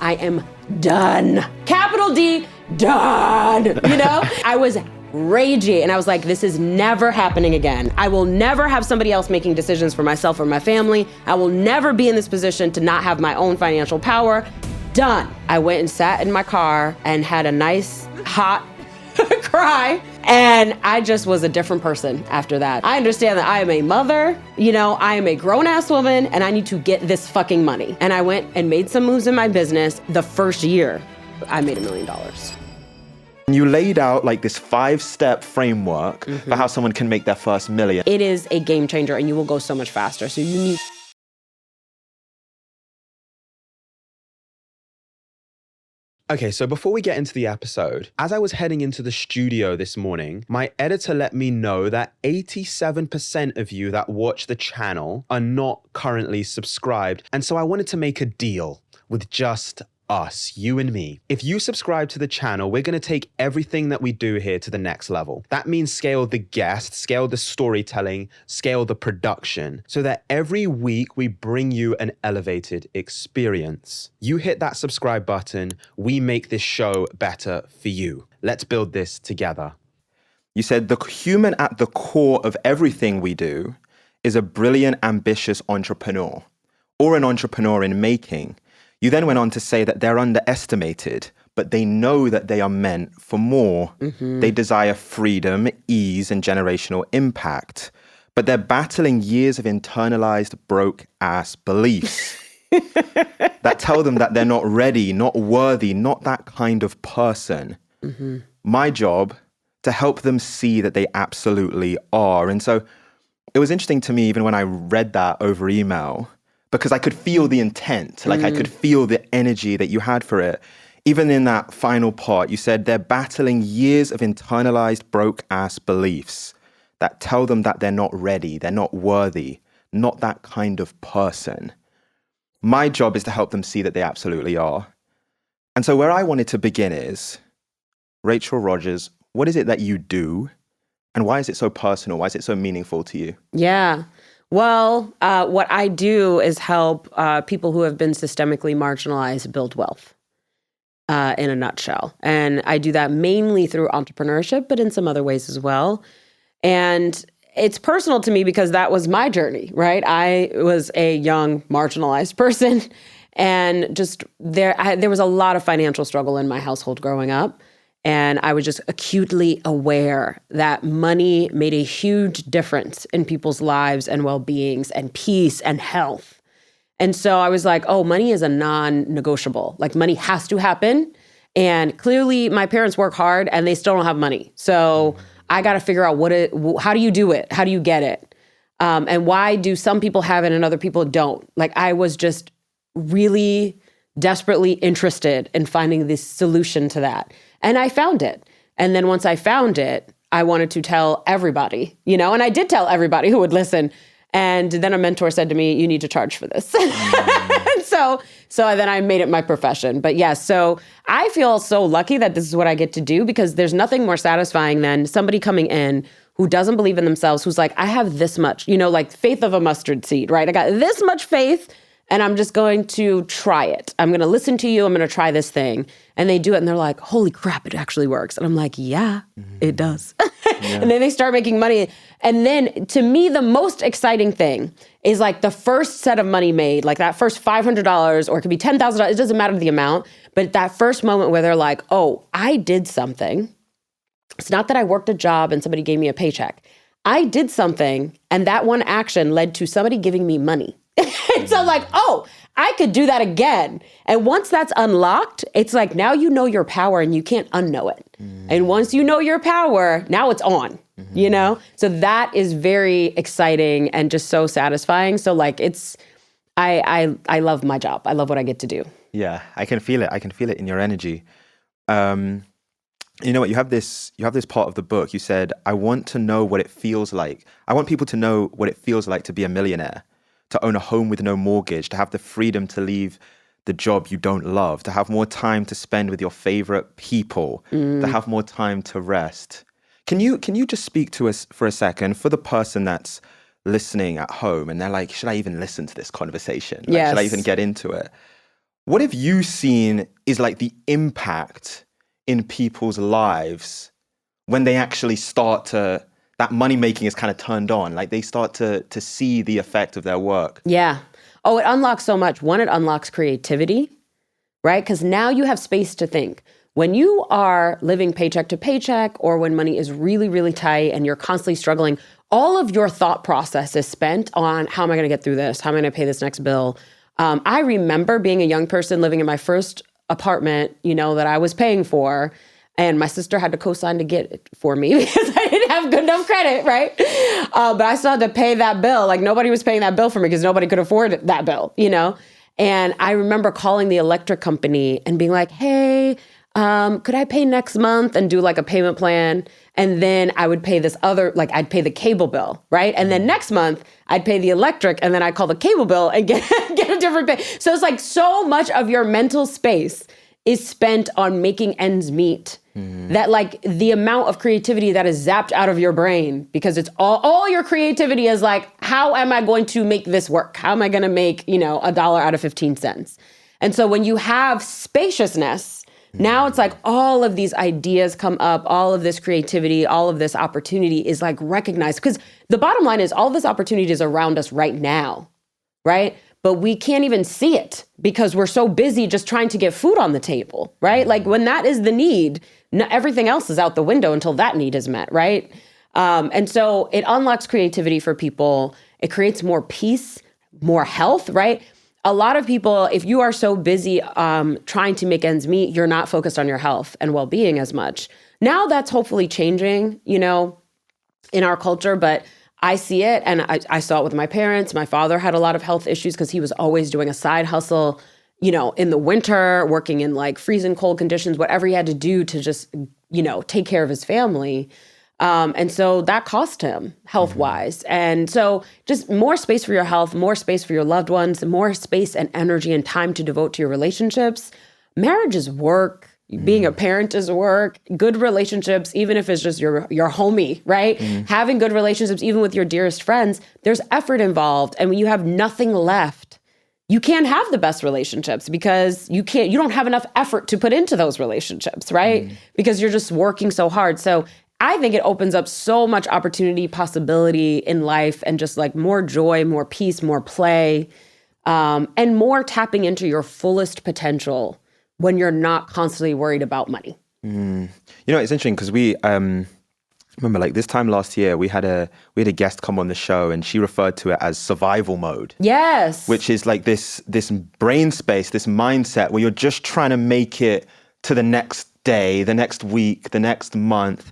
I am done. Capital D, done. You know, I was ragey and I was like, this is never happening again. I will never have somebody else making decisions for myself or my family. I will never be in this position to not have my own financial power. Done. I went and sat in my car and had a nice hot cry. And I just was a different person after that. I understand that I am a mother, you know, I am a grown-ass woman, and I need to get this fucking money. And I went and made some moves in my business. The first year, I made $1 million. You laid out like this 5-step framework for how someone can make their first million. It is a game changer, and you will go so much faster. So you need... Okay, so before we get into the episode, as I was heading into the studio this morning, my editor let me know that 87% of you that watch the channel are not currently subscribed. And so I wanted to make a deal with just us, you and me. If you subscribe to the channel, we're going to take everything that we do here to the next level. That means scale the guests, scale the storytelling, scale the production, so that every week we bring you an elevated experience. You hit that subscribe button, we make this show better for you. Let's build this together. You said the human at the core of everything we do is a brilliant, ambitious entrepreneur or an entrepreneur in making. You then went on to say that they're underestimated, but they know that they are meant for more. They desire freedom, ease, and generational impact, but they're battling years of internalized broke-ass beliefs that tell them that they're not ready, not worthy, not that kind of person. My job, to help them see that they absolutely are. And so it was interesting to me, even when I read that over email, because I could feel the intent, like I could feel the energy that you had for it. Even in that final part, you said they're battling years of internalized broke-ass beliefs that tell them that they're not ready, they're not worthy, not that kind of person. My job is to help them see that they absolutely are. And so where I wanted to begin is, Rachel Rodgers, what is it that you do? And why is it so personal? Why is it so meaningful to you? Yeah. Well, what I do is help people who have been systemically marginalized build wealth in a nutshell. And I do that mainly through entrepreneurship, but in some other ways as well. And it's personal to me because that was my journey, right? I was a young marginalized person, and just there was a lot of financial struggle in my household growing up. And I was just acutely aware that money made a huge difference in people's lives and well-beings and peace and health. And so I was like, oh, money is a non-negotiable. Like, money has to happen. And clearly my parents work hard and they still don't have money. So I got to figure out how do you do it? How do you get it? And why do some people have it and other people don't? Like, I was just really desperately interested in finding this solution to that. And I found it. And then once I found it, I wanted to tell everybody, you know, and I did tell everybody who would listen. And then a mentor said to me, you need to charge for this. So then I made it my profession. But yes, so I feel so lucky that this is what I get to do, because there's nothing more satisfying than somebody coming in who doesn't believe in themselves, who's like, I have this much, you know, like faith of a mustard seed, right? I got this much faith and I'm just going to try it. I'm going to listen to you. I'm going to try this thing. And they do it and they're like, holy crap, it actually works. And I'm like, yeah, it does. And then they start making money. And then to me, the most exciting thing is like the first set of money made, like that first $500, or it could be $10,000. It doesn't matter the amount, but that first moment where they're like, oh, I did something. It's not that I worked a job and somebody gave me a paycheck. I did something, and that one action led to somebody giving me money. And so I'm like, oh, I could do that again. And once that's unlocked, it's like, now you know your power and you can't unknow it. And once you know your power, now it's on, you know? So that is very exciting and just so satisfying. So like, I love my job. I love what I get to do. Yeah, I can feel it. I can feel it in your energy. You know what? You have this part of the book. You said, I want to know what it feels like. I want people to know what it feels like to be a millionaire, to own a home with no mortgage, to have the freedom to leave the job you don't love, to have more time to spend with your favorite people, to have more time to rest. Can you just speak to us for a second, for the person that's listening at home and they're like, should I even listen to this conversation? Like, Yes. Should I even get into it? what have you seen is like the impact in people's lives when they actually start to, that money making is kind of turned on, like they start to see the effect of their work? Yeah. Oh, it unlocks so much. One, it unlocks creativity, right? Because now you have space to think. When you are living paycheck to paycheck, or when money is really, really tight and you're constantly struggling, all of your thought process is spent on how am I going to get through this? How am I going to pay this next bill? I remember being a young person living in my first apartment, that I was paying for, and my sister had to co-sign to get it for me because I didn't have good enough credit, right? But I still had to pay that bill. Like nobody was paying that bill for me because nobody could afford that bill, And I remember calling the electric company and being like, hey, could I pay next month and do like a payment plan? And then I would pay this other, like I'd pay the cable bill, right? And then next month I'd pay the electric, and then I'd call the cable bill and get a different pay. So it's like so much of your mental space is spent on making ends meet. That like the amount of creativity that is zapped out of your brain, because it's all your creativity is like, how am I going to make this work? How am I going to make, $1 out of 15 cents? And so when you have spaciousness, now it's like all of these ideas come up, all of this creativity, all of this opportunity is like recognized. Because the bottom line is all this opportunity is around us right now, right? But we can't even see it because we're so busy just trying to get food on the table, right? Like when that is the need, everything else is out the window until that need is met, right? And so it unlocks creativity for people. It creates more peace, more health, right? A lot of people, if you are so busy trying to make ends meet, you're not focused on your health and well-being as much. Now that's hopefully changing, in our culture, but I see it, and I saw it with my parents. My father had a lot of health issues because he was always doing a side hustle, in the winter, working in like freezing cold conditions, whatever he had to do to just, take care of his family. And so that cost him health-wise. And so just more space for your health, more space for your loved ones, more space and energy and time to devote to your relationships. Marriage is work. Being a parent is work. Good relationships, even if it's just your homie, right? Having good relationships, even with your dearest friends, there's effort involved. And when you have nothing left, you can't have the best relationships because you don't have enough effort to put into those relationships, right? Because you're just working so hard. So I think it opens up so much opportunity, possibility in life, and just like more joy, more peace, more play, and more tapping into your fullest potential when you're not constantly worried about money. It's interesting because we remember like this time last year we had a guest come on the show, and she referred to it as survival mode. Yes. Which is like this brain space, this mindset where you're just trying to make it to the next day, the next week, the next month.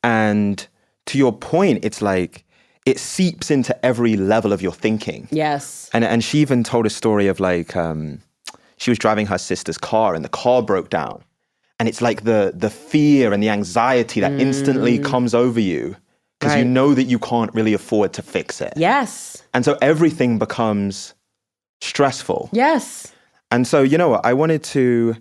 And to your point, it's like it seeps into every level of your thinking. Yes. And she even told a story of like she was driving her sister's car and the car broke down. And it's like the fear and the anxiety that instantly comes over you because you know that you can't really afford to fix it. Yes. And so everything becomes stressful. Yes. And so, you know what, I wanted to,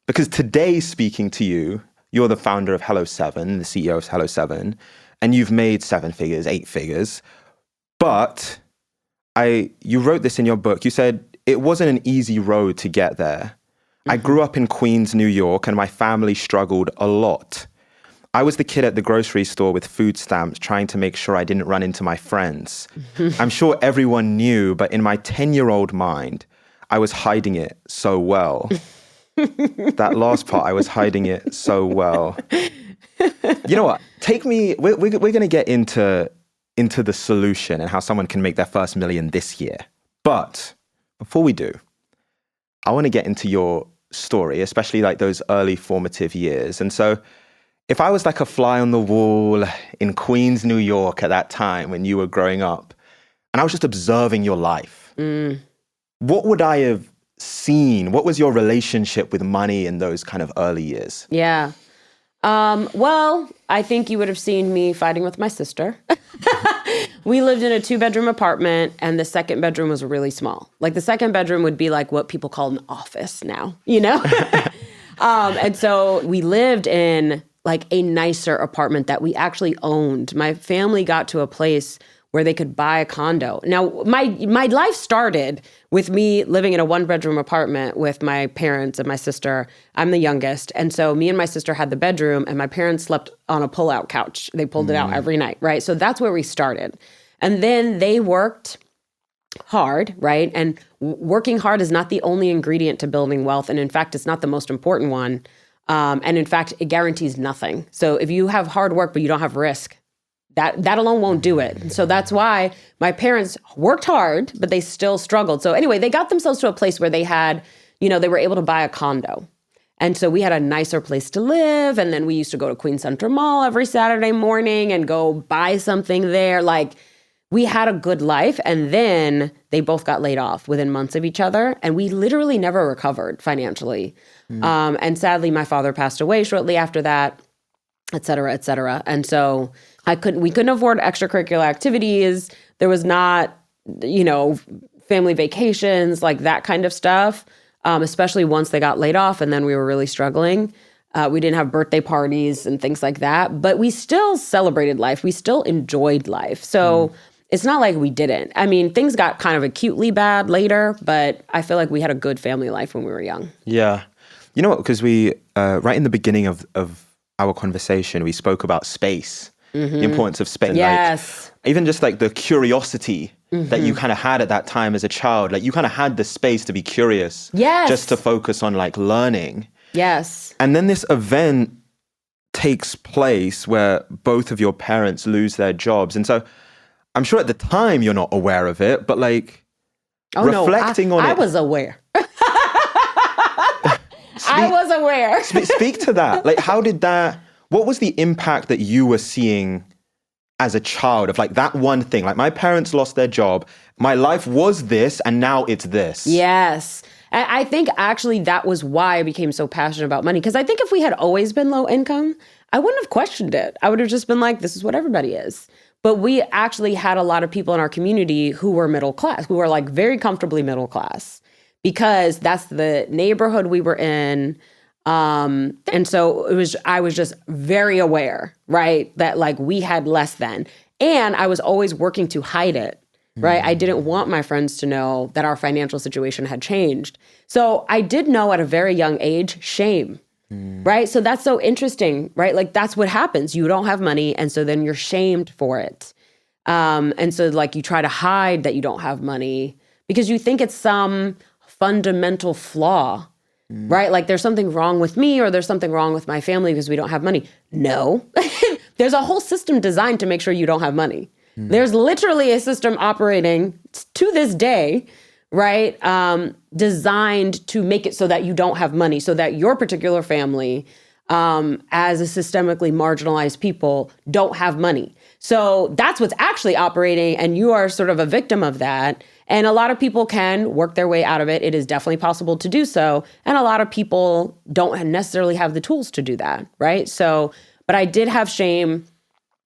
because today speaking to you, you're the founder of Hello 7, the CEO of Hello 7, and you've made 7 figures, 8 figures. But you wrote this in your book. You said, it wasn't an easy road to get there. I grew up in Queens, New York, and my family struggled a lot. I was the kid at the grocery store with food stamps trying to make sure I didn't run into my friends. I'm sure everyone knew, but in my 10-year-old mind, I was hiding it so well. That last part, I was hiding it so well. You know what? We're going to get into the solution and how someone can make their first million this year. But before we do, I want to get into your story, especially like those early formative years. And so if I was like a fly on the wall in Queens, New York at that time when you were growing up, and I was just observing your life, what would I have seen? What was your relationship with money in those kind of early years? Yeah. Well, I think you would have seen me fighting with my sister. We lived in a 2-bedroom apartment, and the second bedroom was really small. Like the second bedroom would be like what people call an office now, And so we lived in like a nicer apartment that we actually owned. My family got to a place where they could buy a condo. Now, my life started with me living in a 1-bedroom apartment with my parents and my sister. I'm the youngest. And so me and my sister had the bedroom, and my parents slept on a pull-out couch. They pulled it out every night, right? So that's where we started. And then they worked hard, right? And working hard is not the only ingredient to building wealth. And in fact, it's not the most important one. And in fact, it guarantees nothing. So if you have hard work, but you don't have risk, that alone won't do it. And so that's why my parents worked hard, but they still struggled. So anyway, they got themselves to a place where they had, they were able to buy a condo. And so we had a nicer place to live. And then we used to go to Queen Central Mall every Saturday morning and go buy something there. Like, we had a good life. And then they both got laid off within months of each other. And we literally never recovered financially. And sadly, my father passed away shortly after that, et cetera, et cetera. And so we couldn't afford extracurricular activities. There was not, family vacations, like that kind of stuff, especially once they got laid off and then we were really struggling. We didn't have birthday parties and things like that, but we still celebrated life. We still enjoyed life. So it's not like we didn't. I mean, things got kind of acutely bad later, but I feel like we had a good family life when we were young. Yeah. You know what? Because we, right in the beginning of our conversation, we spoke about space, the importance of space. Yes. Like, even just like the curiosity that you kind of had at that time as a child. Like, you kind of had the space to be curious. Yes. Just to focus on like learning. Yes. And then this event takes place where both of your parents lose their jobs. And so I'm sure at the time you're not aware of it, but like reflecting on it. I was aware. I was aware. Speak to that. Like, what was the impact that you were seeing as a child of like that one thing? Like, my parents lost their job. My life was this, and now it's this. Yes. And I think actually that was why I became so passionate about money. Because I think if we had always been low income, I wouldn't have questioned it. I would have just been like, this is what everybody is. But we actually had a lot of people in our community who were middle class, who were like very comfortably middle class, because that's the neighborhood we were in. And so I was just very aware, right, that like we had less than. And I was always working to hide it, right? I didn't want my friends to know that our financial situation had changed. So I did know at a very young age, shame. Right? So that's so interesting, right? Like, that's what happens. You don't have money, and so then you're shamed for it. And so like you try to hide that you don't have money because you think it's some fundamental flaw, right? Like there's something wrong with me or there's something wrong with my family because we don't have money. No. There's a whole system designed to make sure you don't have money. There's literally a system operating to this day, right? Designed to make it so that you don't have money, so that your particular family, as a systemically marginalized people, don't have money. So that's what's actually operating, and you are sort of a victim of that. And a lot of people can work their way out of it. It is definitely possible to do so. And a lot of people don't necessarily have the tools to do that, right? So, but I did have shame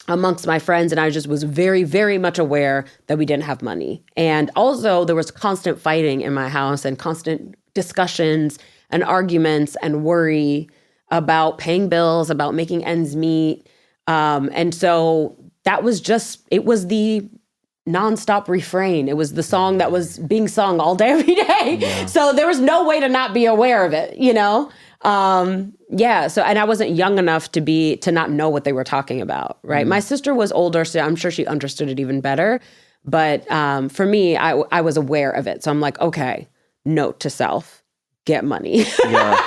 amongst my friends, and I just was very, very much aware that we didn't have money. And also there was constant fighting in my house and constant discussions and arguments and worry about paying bills, about making ends meet. And so that was it was the nonstop refrain. It was the song that was being sung all day, every day. Yeah. So there was no way to not be aware of it, So, and I wasn't young enough to not know what they were talking about, right? My sister was older, so I'm sure she understood it even better. But for me, I was aware of it. So I'm like, okay, note to self, get money. Yeah.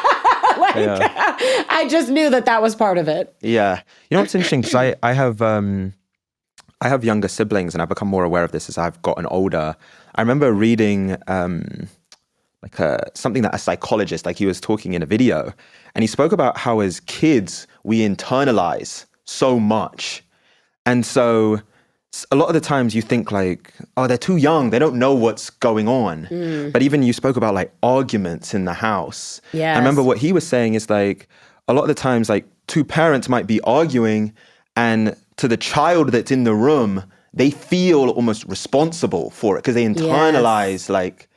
I just knew that was part of it. Yeah. You know what's interesting? Because I have younger siblings, and I've become more aware of this as I've gotten older. I remember reading something that a psychologist, like he was talking in a video, and he spoke about how as kids, we internalize so much. And so a lot of the times you think like, oh, they're too young. They don't know what's going on. But even you spoke about like arguments in the house. Yes. I remember what he was saying is like, a lot of the times like two parents might be arguing, and to the child that's in the room, they feel almost responsible for it because they internalize like,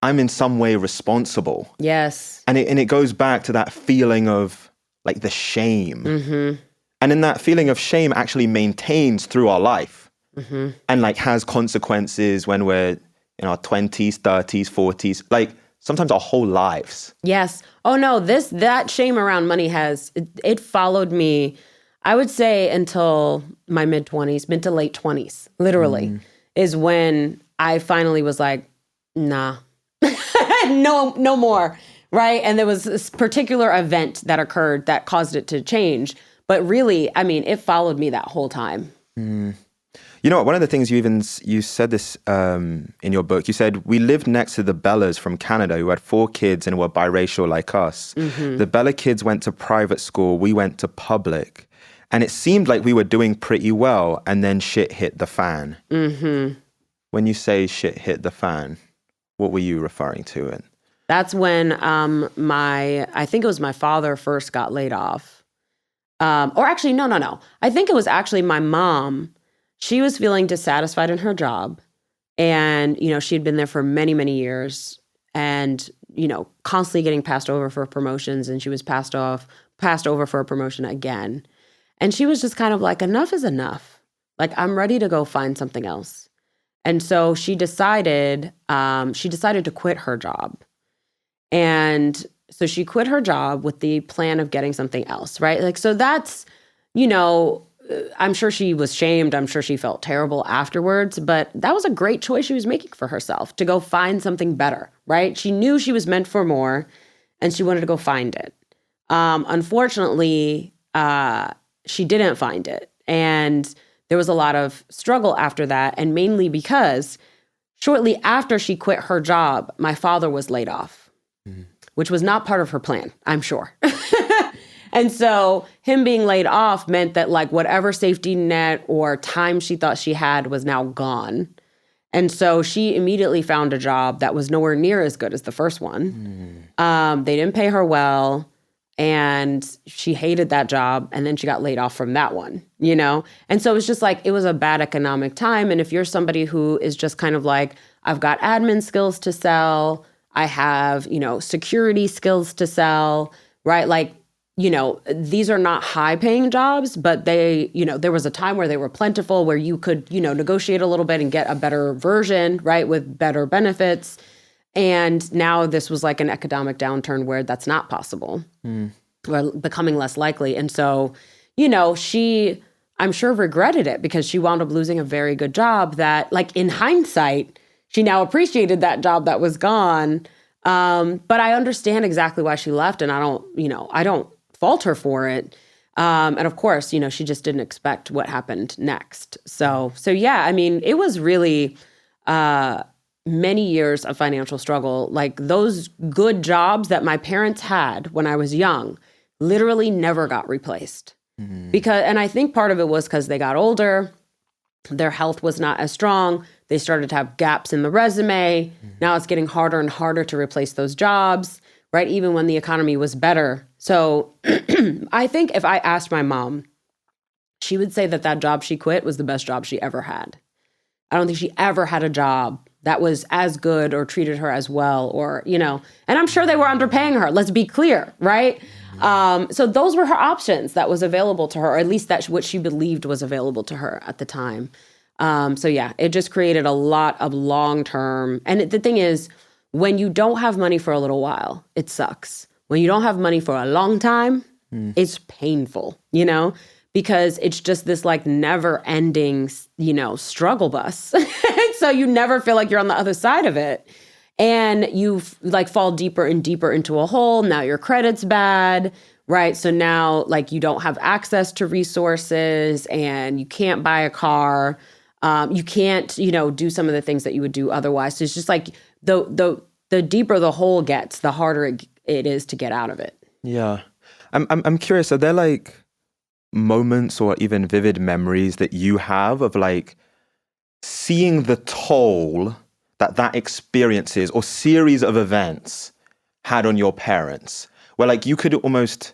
I'm in some way responsible. Yes. And it goes back to that feeling of like the shame. And then that feeling of shame actually maintains through our life. and like has consequences when we're in our 20s, 30s, 40s, like sometimes our whole lives. Yes. Oh no, that shame around money it followed me, I would say, until my mid to late 20s, literally, is when I finally was like, nah, no more. Right. And there was this particular event that occurred that caused it to change. But really, I mean, it followed me that whole time. You know what? One of the things you said this in your book, you said, we lived next to the Bellas from Canada who had 4 kids and were biracial like us. The Bella kids went to private school. We went to public. And it seemed like we were doing pretty well. And then shit hit the fan. When you say shit hit the fan, what were you referring to? And that's when I think it was my father first got laid off. Or actually, no. I think it was actually my mom. She was feeling dissatisfied in her job. And, you know, she'd been there for many, many years and, you know, constantly getting passed over for promotions. And she was passed over for a promotion again. And she was just kind of like, enough is enough. Like, I'm ready to go find something else. And so she decided to quit her job. And so she quit her job with the plan of getting something else, right? Like, so that's, you know, I'm sure she was shamed. I'm sure she felt terrible afterwards, but that was a great choice she was making for herself to go find something better, right? She knew she was meant for more and she wanted to go find it. Unfortunately, she didn't find it. And there was a lot of struggle after that. And mainly because shortly after she quit her job, my father was laid off, which was not part of her plan, I'm sure. And so him being laid off meant that like whatever safety net or time she thought she had was now gone. And so she immediately found a job that was nowhere near as good as the first one. They didn't pay her well. And she hated that job. And then she got laid off from that one, you know? And so it was just like, it was a bad economic time. And if you're somebody who is just kind of like, I've got admin skills to sell, I have, you know, security skills to sell, right? Like, you know, these are not high paying jobs, but they, you know, there was a time where they were plentiful, where you could, you know, negotiate a little bit and get a better version, right? With better benefits. And now this was like an economic downturn where that's not possible, or becoming less likely. And so, you know, she, I'm sure, regretted it because she wound up losing a very good job that, like, in hindsight, she now appreciated that job that was gone. But I understand exactly why she left, and I don't fault her for it. And of course, you know, she just didn't expect what happened next. So yeah, I mean, it was really many years of financial struggle. Like, those good jobs that my parents had when I was young literally never got replaced. And I think part of it was because they got older, their health was not as strong, they started to have gaps in the resume. Now it's getting harder and harder to replace those jobs, right? Even when the economy was better. So I think if I asked my mom, she would say that job she quit was the best job she ever had. I don't think she ever had a job that was as good or treated her as well, or, you know, and I'm sure they were underpaying her. Let's be clear, right? So those were her options that was available to her, or at least that's what she believed was available to her at the time. So yeah, it just created a lot of long-term. And the thing is, when you don't have money for a little while, it sucks. When you don't have money for a long time, it's painful, you know, because it's just this like never ending, you know, struggle bus. So you never feel like you're on the other side of it. And you like fall deeper and deeper into a hole. Now your credit's bad, right? So now like you don't have access to resources and you can't buy a car. You can't, you know, do some of the things that you would do otherwise. So it's just like the deeper the hole gets, the harder it is to get out of it. Yeah. I'm curious, are there like moments or even vivid memories that you have of like seeing the toll that experiences or series of events had on your parents, where like you could almost,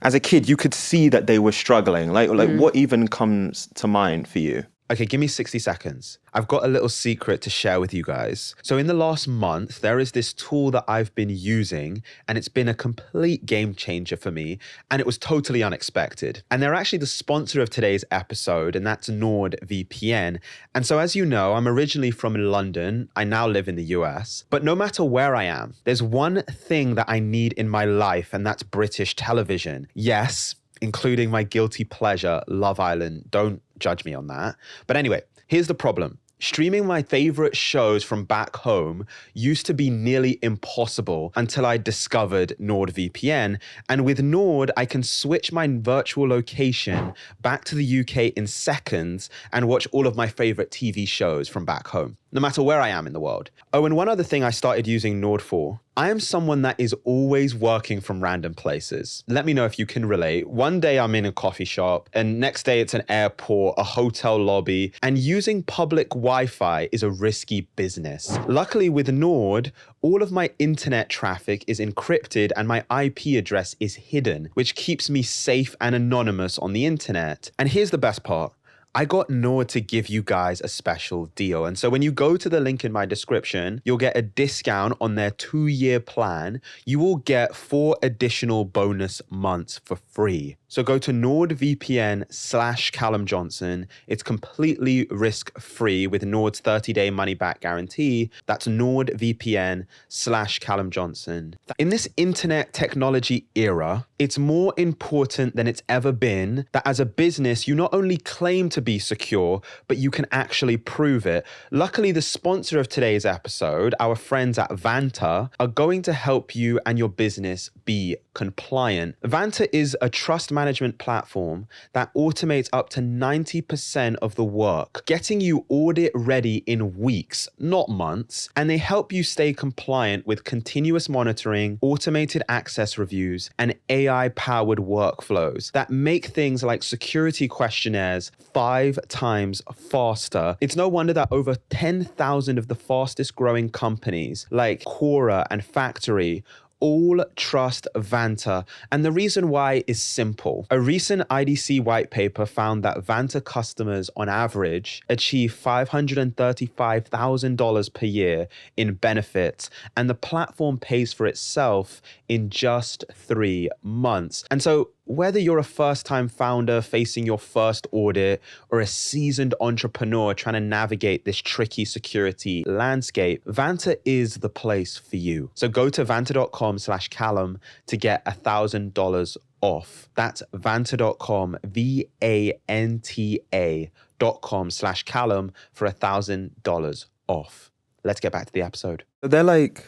as a kid, you could see that they were struggling? Like what even comes to mind for you? Okay, give me 60 seconds. I've got a little secret to share with you guys. So in the last month, there is this tool that I've been using, and it's been a complete game changer for me, and it was totally unexpected. And they're actually the sponsor of today's episode, and that's NordVPN. And so as you know, I'm originally from London. I now live in the US. But no matter where I am, there's one thing that I need in my life, and that's British television. Yes, including my guilty pleasure, Love Island. Don't judge me on that. But anyway, here's the problem. Streaming my favorite shows from back home used to be nearly impossible until I discovered NordVPN. And with Nord, I can switch my virtual location back to the UK in seconds and watch all of my favorite TV shows from back home, no matter where I am in the world. Oh, and one other thing I started using Nord for. I am someone that is always working from random places. Let me know if you can relate. One day I'm in a coffee shop, and next day it's an airport, a hotel lobby, and using public Wi-Fi is a risky business. Luckily with Nord, all of my internet traffic is encrypted and my IP address is hidden, which keeps me safe and anonymous on the internet. And here's the best part. I got Nord to give you guys a special deal. And so when you go to the link in my description, you'll get a discount on their 2-year plan. You will get 4 additional bonus months for free. So go to NordVPN/Callum Johnson. It's completely risk-free with Nord's 30-day money-back guarantee. That's NordVPN/Callum Johnson. In this internet technology era, it's more important than it's ever been that as a business, you not only claim to be secure, but you can actually prove it. Luckily, the sponsor of today's episode, our friends at Vanta, are going to help you and your business be compliant. Vanta is a trust management platform that automates up to 90% of the work, getting you audit ready in weeks, not months, and they help you stay compliant with continuous monitoring, automated access reviews, and AI-powered workflows that make things like security questionnaires 5 times faster. It's no wonder that over 10,000 of the fastest growing companies like Quora and Factory all trust Vanta. And the reason why is simple. A recent IDC white paper found that Vanta customers on average achieve $535,000 per year in benefits, and the platform pays for itself in just 3 months. And so whether you're a first-time founder facing your first audit or a seasoned entrepreneur trying to navigate this tricky security landscape, Vanta is the place for you. So go to vanta.com/Callum to get $1,000 off. That's vanta.com, VANTA.com/Callum for $1,000 off. Let's get back to the episode. They're like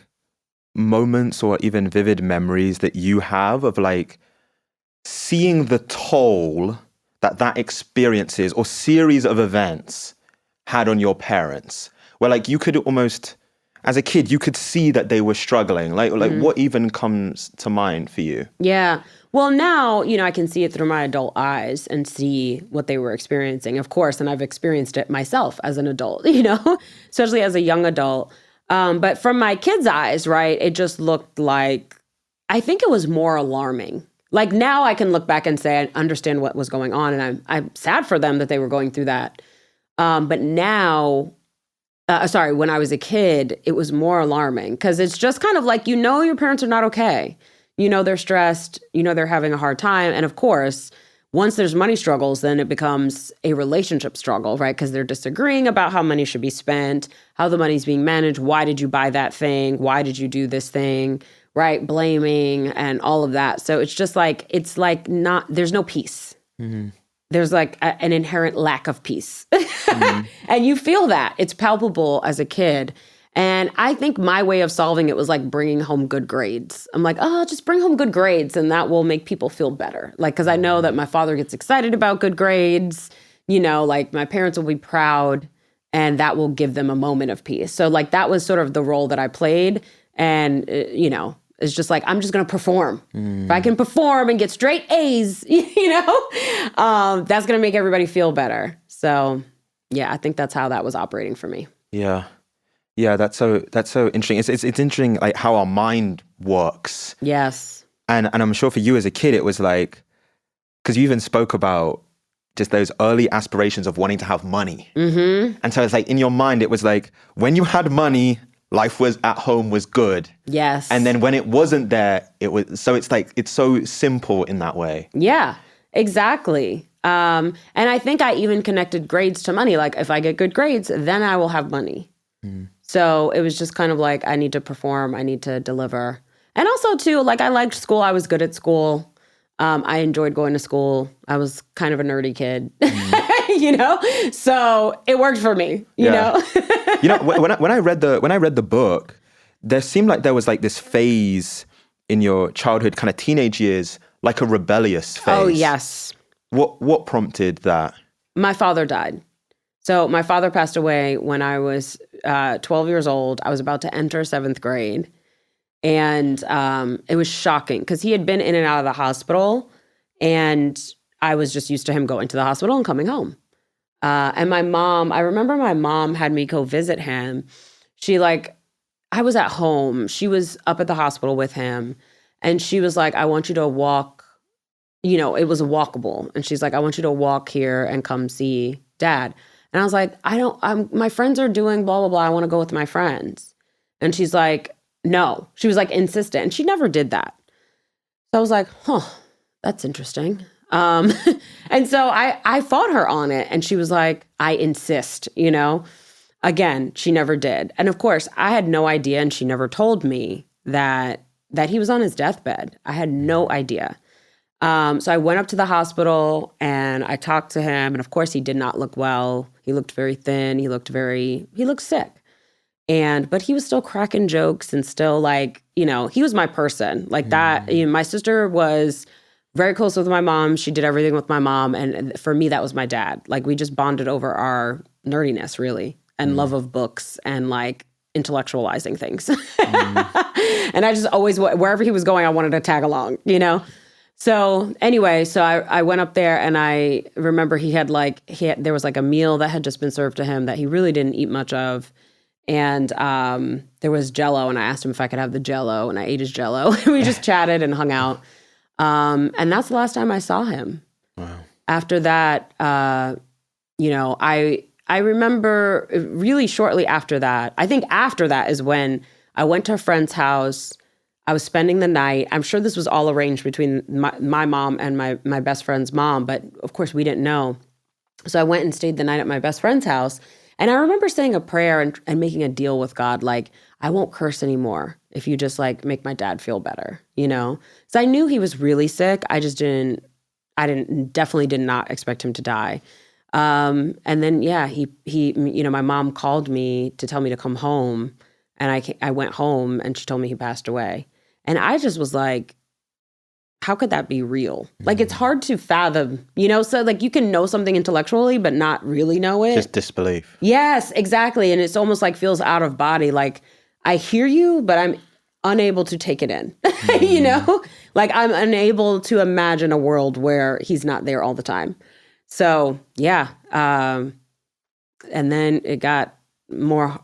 moments or even vivid memories that you have of like seeing the toll that experiences or series of events had on your parents, where like you could almost, as a kid, you could see that they were struggling. Like what even comes to mind for you? Yeah. Well, now, I can see it through my adult eyes and see what they were experiencing, of course. And I've experienced it myself as an adult, especially as a young adult. But from my kids' eyes, right, it just looked like, I think it was more alarming. Like now I can look back and say, I understand what was going on. And I'm sad for them that they were going through that. But now, when I was a kid, it was more alarming because it's just kind of like, your parents are not okay. They're stressed, they're having a hard time. And of course, once there's money struggles, then it becomes a relationship struggle, right? Because they're disagreeing about how money should be spent, how the money's being managed. Why did you buy that thing? Why did you do this thing? Right? Blaming and all of that. So it's just like, there's no peace. Mm-hmm. There's like an inherent lack of peace. Mm-hmm. And you feel that. It's palpable as a kid. And I think my way of solving it was like bringing home good grades. I'm like, just bring home good grades and that will make people feel better. Like, because I know that my father gets excited about good grades, like my parents will be proud and that will give them a moment of peace. So like that was sort of the role that I played. And, it's just like, I'm just going to perform. If I can perform and get straight A's, that's going to make everybody feel better. So yeah, I think that's how that was operating for me. Yeah. Yeah, that's so interesting. It's interesting like how our mind works. Yes. And I'm sure for you as a kid, it was like, because you even spoke about just those early aspirations of wanting to have money. And so it's like in your mind, it was like when you had money, life was at home was good. Yes. And then when it wasn't there, it was, so it's like, it's so simple in that way. Yeah, exactly. And I think I even connected grades to money. Like if I get good grades, then I will have money. So it was just kind of like, I need to perform, I need to deliver. And also too, like I liked school. I was good at school. I enjoyed going to school. I was kind of a nerdy kid, so it worked for me, you know? When I read the book, there seemed like there was like this phase in your childhood, kind of teenage years, like a rebellious phase. Oh, yes. What prompted that? My father died. So my father passed away when I was 12 years old. I was about to enter 7th grade. And it was shocking because he had been in and out of the hospital. And I was just used to him going to the hospital and coming home. And I remember my mom had me go visit him. I was at home. She was up at the hospital with him. And she was like, I want you to walk, it was walkable. And she's like, I want you to walk here and come see Dad. And I was like, my friends are doing blah, blah, blah. I want to go with my friends. And she's like, no. She was like insistent. And she never did that. So I was like, that's interesting. And so I fought her on it. And she was like, I insist, Again, she never did. And of course, I had no idea. And she never told me that he was on his deathbed. I had no idea. So I went up to the hospital and I talked to him. And of course, he did not look well. He looked very thin. He looked sick. But he was still cracking jokes and still he was my person like that. My sister was very close with my mom. She did everything with my mom. And for me, that was my dad. Like we just bonded over our nerdiness really and love of books and intellectualizing ththings. And I just always, wherever he was going, I wanted to tag along, So anyway, I went up there and I remember there was a meal that had just been served to him that he really didn't eat much of. And there was Jell-O and I asked him if I could have the Jell-O and I ate his Jell-O. We just chatted and hung out. And that's the last time I saw him. Wow. After that, I remember really shortly after that, I think after that is when I went to a friend's house. I was spending the night. I'm sure this was all arranged between my mom and my best friend's mom, but of course we didn't know. So I went and stayed the night at my best friend's house. And I remember saying a prayer and making a deal with God, like, I won't curse anymore if you just make my dad feel better, So I knew he was really sick. I definitely did not expect him to die. And then, he my mom called me to tell me to come home. And I went home and she told me he passed away. And I just was like, how could that be real? It's hard to fathom, so you can know something intellectually, but not really know it. Just disbelief. Yes, exactly. And it's almost feels out of body. I hear you, but I'm unable to take it in, I'm unable to imagine a world where he's not there all the time. So yeah. And then it got more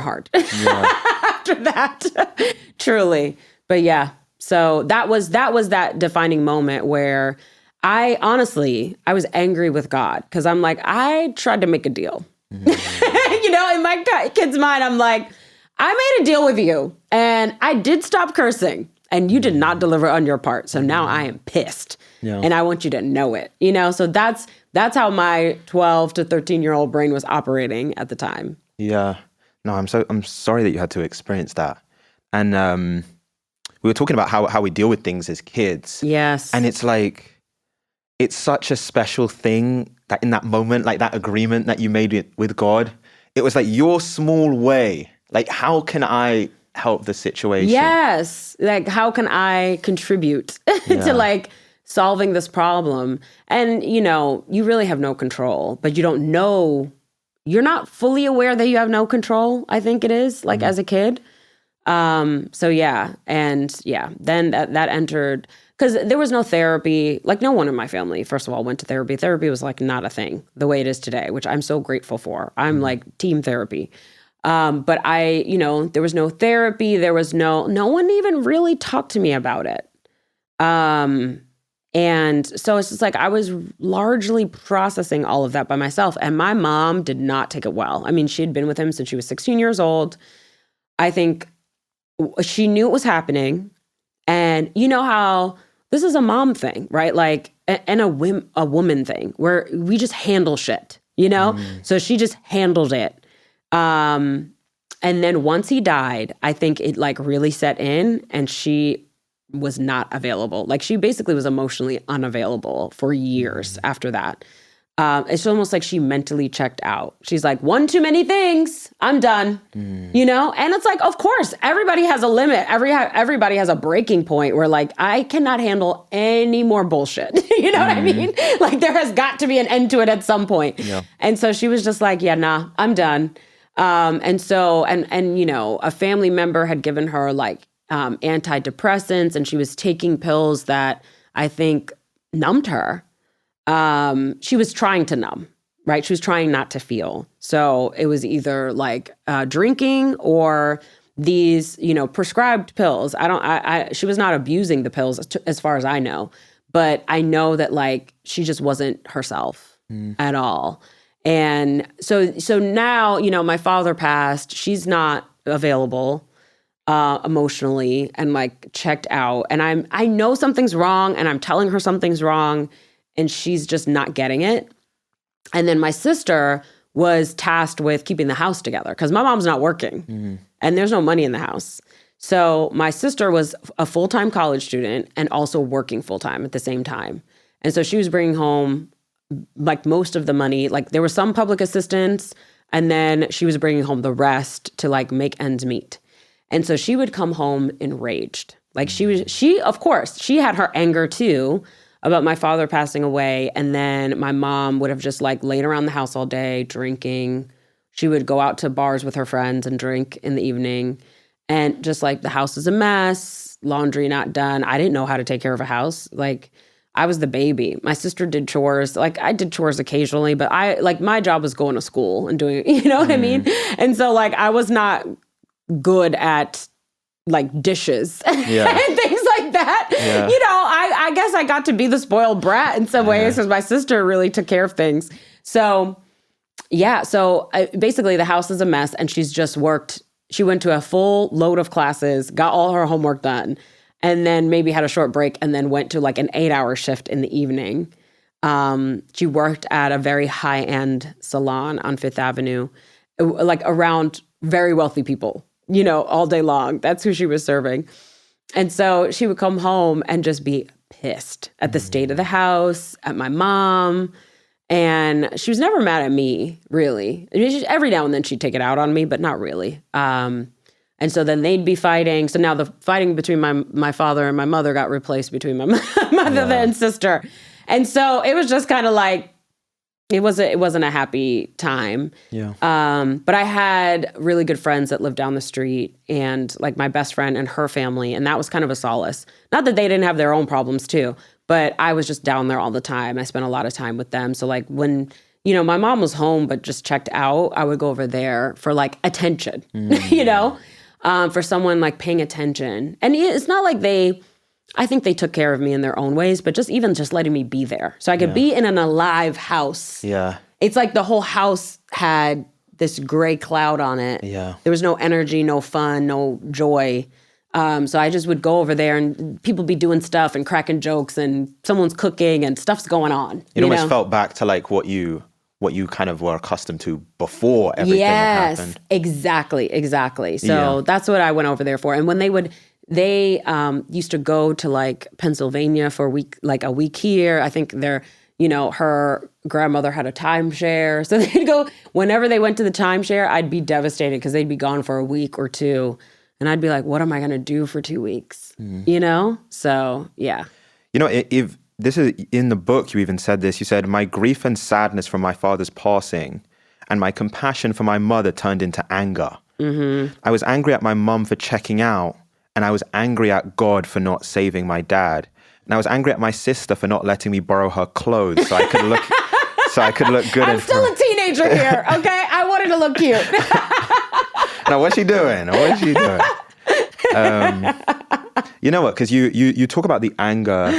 hard after that, truly. But yeah. So that was that defining moment where I was angry with God because I'm like, I tried to make a deal. In my kid's mind, I'm like, I made a deal with you and I did stop cursing and you did not deliver on your part. So now I am pissed and I want you to know it, So that's how my 12 to 13-year-old brain was operating at the time. Yeah. No, I'm sorry that you had to experience that. And, we were talking about how we deal with things as kids. Yes. And it's it's such a special thing that in that moment, that agreement that you made with God, it was your small way. How can I help the situation? Yes. How can I contribute to solving this problem? And, you really have no control, but you don't know, you're not fully aware that you have no control, I think it is, as a kid. So yeah. And yeah, then that entered, because there was no therapy. No one in my family, first of all, went to therapy. Therapy was not a thing the way it is today, which I'm so grateful for. I'm team therapy. But there was no therapy. There was no one even really talked to me about it. And so it's just like I was largely processing all of that by myself. And my mom did not take it well. I mean, she had been with him since she was 16 years old. I think she knew it was happening. And you know how this is a mom thing, right? Like, and a woman thing where we just handle shit, you know? So she just handled it. And then once he died, I think it like really set in, and she was not available. Like, she basically was emotionally unavailable for years after that. It's almost like she mentally checked out. She's like, one too many things, I'm done, you know? And it's like, of course, everybody has a limit. Everybody has a breaking point where like, I cannot handle any more bullshit. You know what I mean? Like, there has got to be an end to it at some point. Yeah. And so she was just like, yeah, nah, I'm done. And so, you know, a family member had given her like antidepressants, and she was taking pills that I think numbed her. She was trying to numb, right? She was trying not to feel. So it was either like drinking or these, you know, prescribed pills. She was not abusing the pills as far as I know, but I know that like she just wasn't herself at all. And so now, you know, my father passed. She's not available emotionally and like checked out. And I know something's wrong, and I'm telling her something's wrong, and she's just not getting it. And then my sister was tasked with keeping the house together because my mom's not working and there's no money in the house. So my sister was a full-time college student and also working full-time at the same time. And so she was bringing home like most of the money. Like, there was some public assistance, and then she was bringing home the rest to like make ends meet. And so she would come home enraged. Like, she of course, she had her anger too about my father passing away. And then my mom would have just like laid around the house all day drinking. She would go out to bars with her friends and drink in the evening. And just like the house is a mess, laundry not done. I didn't know how to take care of a house. Like, I was the baby. My sister did chores. Like, I did chores occasionally, but my job was going to school and doing, you know what I mean? And so like, I was not good at like dishes and things like that. Yeah. You know, I guess I got to be the spoiled brat in some ways because my sister really took care of things. So yeah, basically the house is a mess, and she's just worked. She went to a full load of classes, got all her homework done, and then maybe had a short break, and then went to like an 8-hour shift in the evening. She worked at a very high-end salon on Fifth Avenue, like around very wealthy people, you know, all day long. That's who she was serving. And so she would come home and just be pissed at the state of the house, at my mom. And she was never mad at me, really. Every now and then she'd take it out on me, but not really. And so then they'd be fighting. So now the fighting between my father and my mother got replaced between my mother and sister. And so it was just kind of like, it wasn't a happy time. Yeah. But I had really good friends that lived down the street, and like my best friend and her family, and that was kind of a solace. Not that they didn't have their own problems too, but I was just down there all the time. I spent a lot of time with them. So like when, you know, my mom was home but just checked out, I would go over there for like attention, you know, for someone like paying attention. And it's not like I think they took care of me in their own ways, but just letting me be there. So I could be in an alive house. Yeah. It's like the whole house had this gray cloud on it. Yeah. There was no energy, no fun, no joy. So I just would go over there, and people be doing stuff and cracking jokes, and someone's cooking and stuff's going on. It almost felt back to like what you kind of were accustomed to before everything had happened. Exactly. So that's what I went over there for. And when they used to go to like Pennsylvania for a week here. I think her grandmother had a timeshare. So they'd go, whenever they went to the timeshare, I'd be devastated because they'd be gone for a week or two. And I'd be like, what am I going to do for 2 weeks? You know? So, yeah. You know, if this is in the book, you even said this. You said, my grief and sadness from my father's passing and my compassion for my mother turned into anger. I was angry at my mum for checking out. And I was angry at God for not saving my dad. And I was angry at my sister for not letting me borrow her clothes so I could look good. I'm still a teenager here, okay? I wanted to look cute. Now, what's she doing? You know what? Because you talk about the anger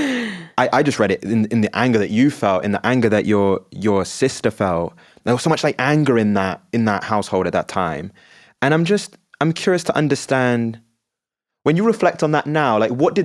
I just read it in the anger that you felt, in the anger that your sister felt. There was so much like anger in that household at that time. And I'm curious to understand, when you reflect on that now, like what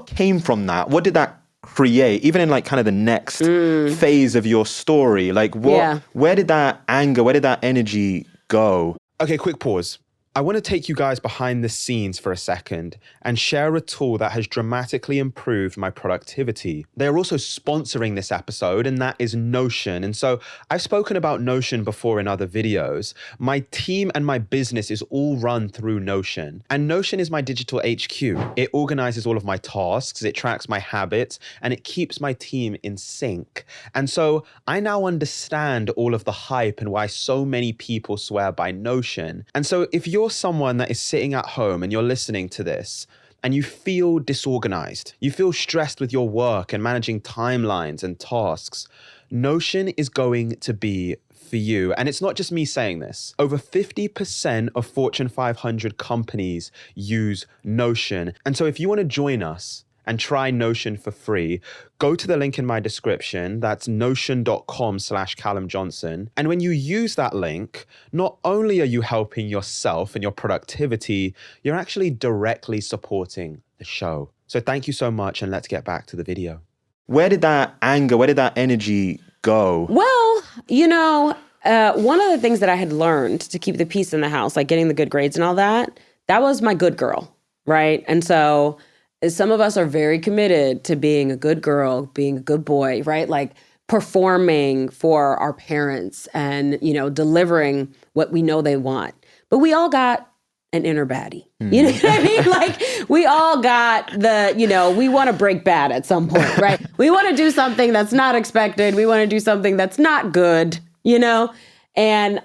came from that? What did that create, even in like kind of the next phase of your story? Like where did that anger, where did that energy go? Okay, quick pause. I want to take you guys behind the scenes for a second and share a tool that has dramatically improved my productivity. They're also sponsoring this episode, and that is Notion. And so I've spoken about Notion before in other videos. My team and my business is all run through Notion. And Notion is my digital HQ. It organizes all of my tasks, it tracks my habits, and it keeps my team in sync. And so I now understand all of the hype and why so many people swear by Notion. And so if you're someone that is sitting at home and you're listening to this and you feel disorganized, you feel stressed with your work and managing timelines and tasks, Notion is going to be for you. And it's not just me saying this. Over 50% of Fortune 500 companies use Notion. And so if you want to join us and try Notion for free, go to the link in my description. That's notion.com/Callum Johnson. And when you use that link, not only are you helping yourself and your productivity, you're actually directly supporting the show. So thank you so much, and let's get back to the video. Where did that anger, where did that energy go? Well, one of the things that I had learned to keep the peace in the house, like getting the good grades and all that, that was my good girl, right? And so some of us are very committed to being a good girl, being a good boy, right? Like performing for our parents and, delivering what we know they want. But we all got an inner baddie. You know what I mean? Like we all got we want to break bad at some point, right? We want to do something that's not expected. We want to do something that's not good, And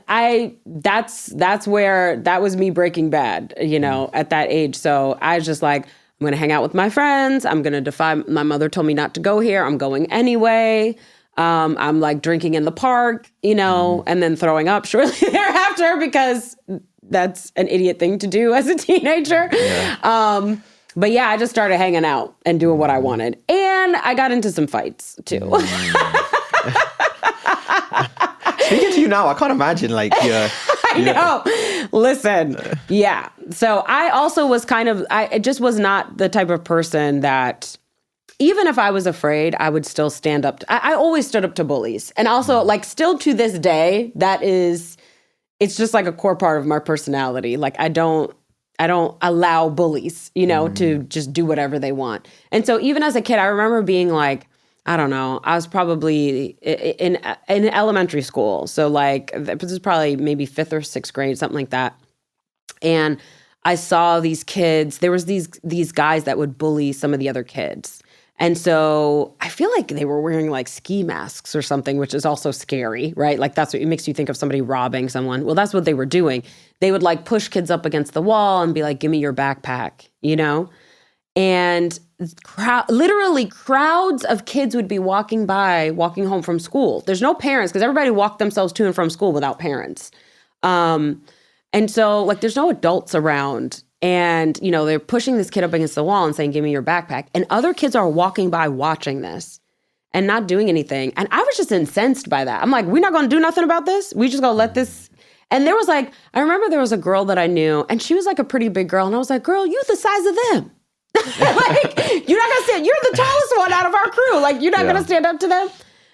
that's where that was me breaking bad, at that age. So I was just like, I'm going to hang out with my friends. I'm going to defy. My mother told me not to go here. I'm going anyway. I'm like drinking in the park, and then throwing up shortly thereafter because that's an idiot thing to do as a teenager. Yeah. But yeah, I just started hanging out and doing what I wanted. And I got into some fights too. Speaking to you now, I can't imagine I know. Listen, yeah. So I also was I just was not the type of person that, even if I was afraid, I would still stand up. I always stood up to bullies. And also, still to this day, it's just like a core part of my personality. Like, I don't allow bullies, to just do whatever they want. And so even as a kid, I remember being like, I don't know, I was probably in elementary school. So this is probably maybe 5th or 6th grade, something like that. And I saw these kids, there was these guys that would bully some of the other kids. And so I feel like they were wearing ski masks or something, which is also scary, right? That's what it makes you think of somebody robbing someone. Well, that's what they were doing. They would push kids up against the wall and be like, give me your backpack, And literally crowds of kids would be walking home from school. There's no parents because everybody walked themselves to and from school without parents. And so there's no adults around. And, they're pushing this kid up against the wall and saying, give me your backpack. And other kids are walking by watching this and not doing anything. And I was just incensed by that. I'm like, we're not going to do nothing about this. We just going to let this. And there was I remember there was a girl that I knew and she was a pretty big girl. And I was like, girl, you the size of them. You're not going to stand. You're the tallest one out of our crew. You're not going to stand up to them.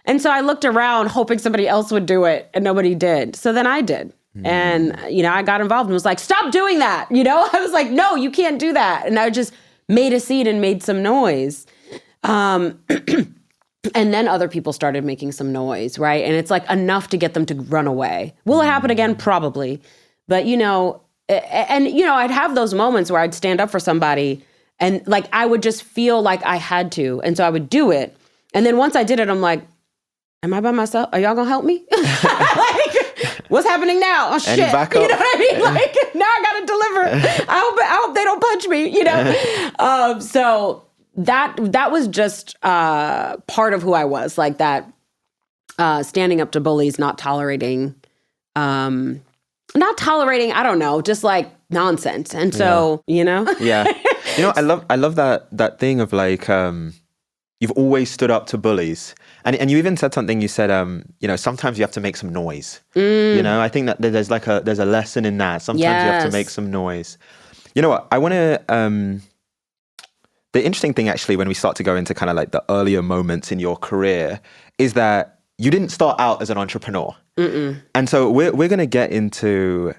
And so I looked around hoping somebody else would do it and nobody did. So then I did. And, I got involved and was like, stop doing that. I was like, no, you can't do that. And I just made a scene and made some noise. And then other people started making some noise, right? And it's enough to get them to run away. Will it happen again? Probably. But, I'd have those moments where I'd stand up for somebody and I would just feel like I had to. And so I would do it. And then once I did it, I'm like, am I by myself? Are y'all gonna help me? What's happening now? Oh shit! You know what I mean? Now I gotta deliver. I hope they don't punch me. So that was just part of who I was, that standing up to bullies, not tolerating. I don't know, just nonsense. And so Yeah. I love that thing of You've always stood up to bullies. And you even said something, you said, sometimes you have to make some noise. I think that there's a lesson in that. Sometimes you have to make some noise. You know what? I want to, the interesting thing actually, when we start to go into kind of like the earlier moments in your career, is that you didn't start out as an entrepreneur. And so we're going to get into,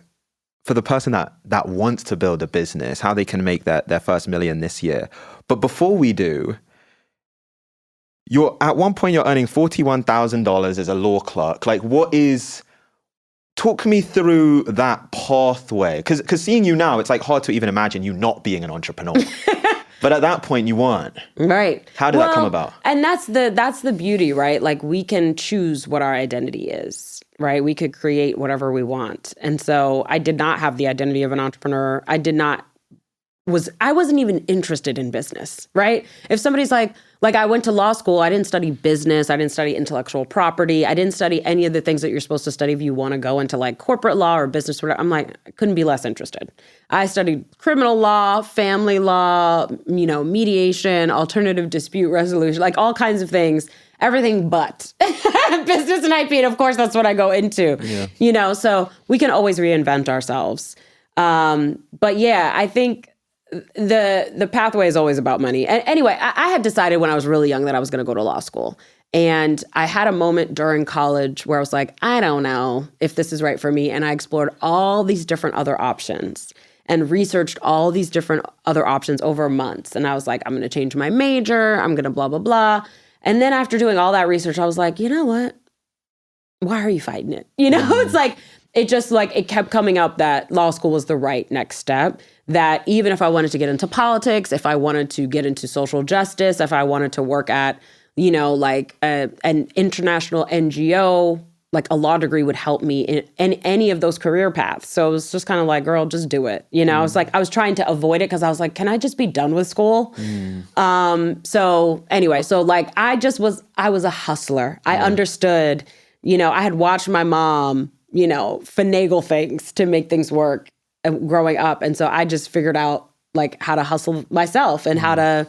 for the person that wants to build a business, how they can make their first million this year. But before we do, at one point you're earning $41,000 as a law clerk. Like, talk me through that pathway. Because seeing you now, it's like hard to even imagine you not being an entrepreneur. But at that point you weren't. Right. How did that come about? And that's the beauty, right? Like, we can choose what our identity is, right? We could create whatever we want. And so I did not have the identity of an entrepreneur. I wasn't even interested in business, right? If somebody's like I went to law school, I didn't study business, I didn't study intellectual property, I didn't study any of the things that you're supposed to study if you want to go into like corporate law or business or whatever. I'm like, I couldn't be less interested. I studied criminal law, family law, mediation, alternative dispute resolution, like all kinds of things, everything but business and IP. And of course, that's what I go into, so we can always reinvent ourselves. But yeah, I think the pathway is always about money. And anyway, I had decided when I was really young that I was going to go to law school. And I had a moment during college where I was like, I don't know if this is right for me. And I explored all these different other options and researched all these different other options over months. And I was like, I'm going to change my major. I'm going to blah, blah, blah. And then after doing all that research, I was like, you know what? Why are you fighting it? It's like, it kept coming up that law school was the right next step. That even if I wanted to get into politics, if I wanted to get into social justice, if I wanted to work at, an international NGO, like a law degree would help me in any of those career paths. So it was just kind of like, girl, just do it. I was like, I was trying to avoid it because I was like, can I just be done with school? So anyway, I was a hustler. I understood, I had watched my mom, finagle things to make things work growing up. And so I just figured out like how to hustle myself and how to,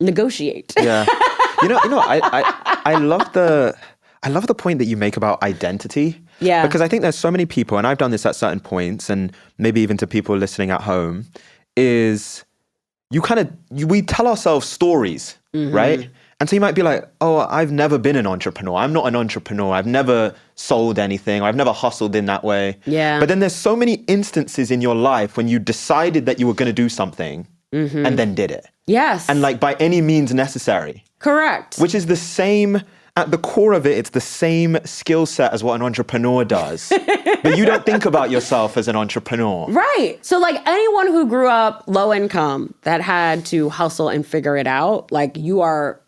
negotiate. Yeah. I love the point that you make about identity. Yeah. Because I think there's so many people, and I've done this at certain points, and maybe even to people listening at home, is we tell ourselves stories, right? And so you might be like, oh, I've never been an entrepreneur. I'm not an entrepreneur. I've never sold anything. I've never hustled in that way. Yeah. But then there's so many instances in your life when you decided that you were going to do something and then did it. Yes. And like by any means necessary. Correct. Which is the same, at the core of it, it's the same skill set as what an entrepreneur does. But you don't think about yourself as an entrepreneur. Right. So like anyone who grew up low income that had to hustle and figure it out, like you are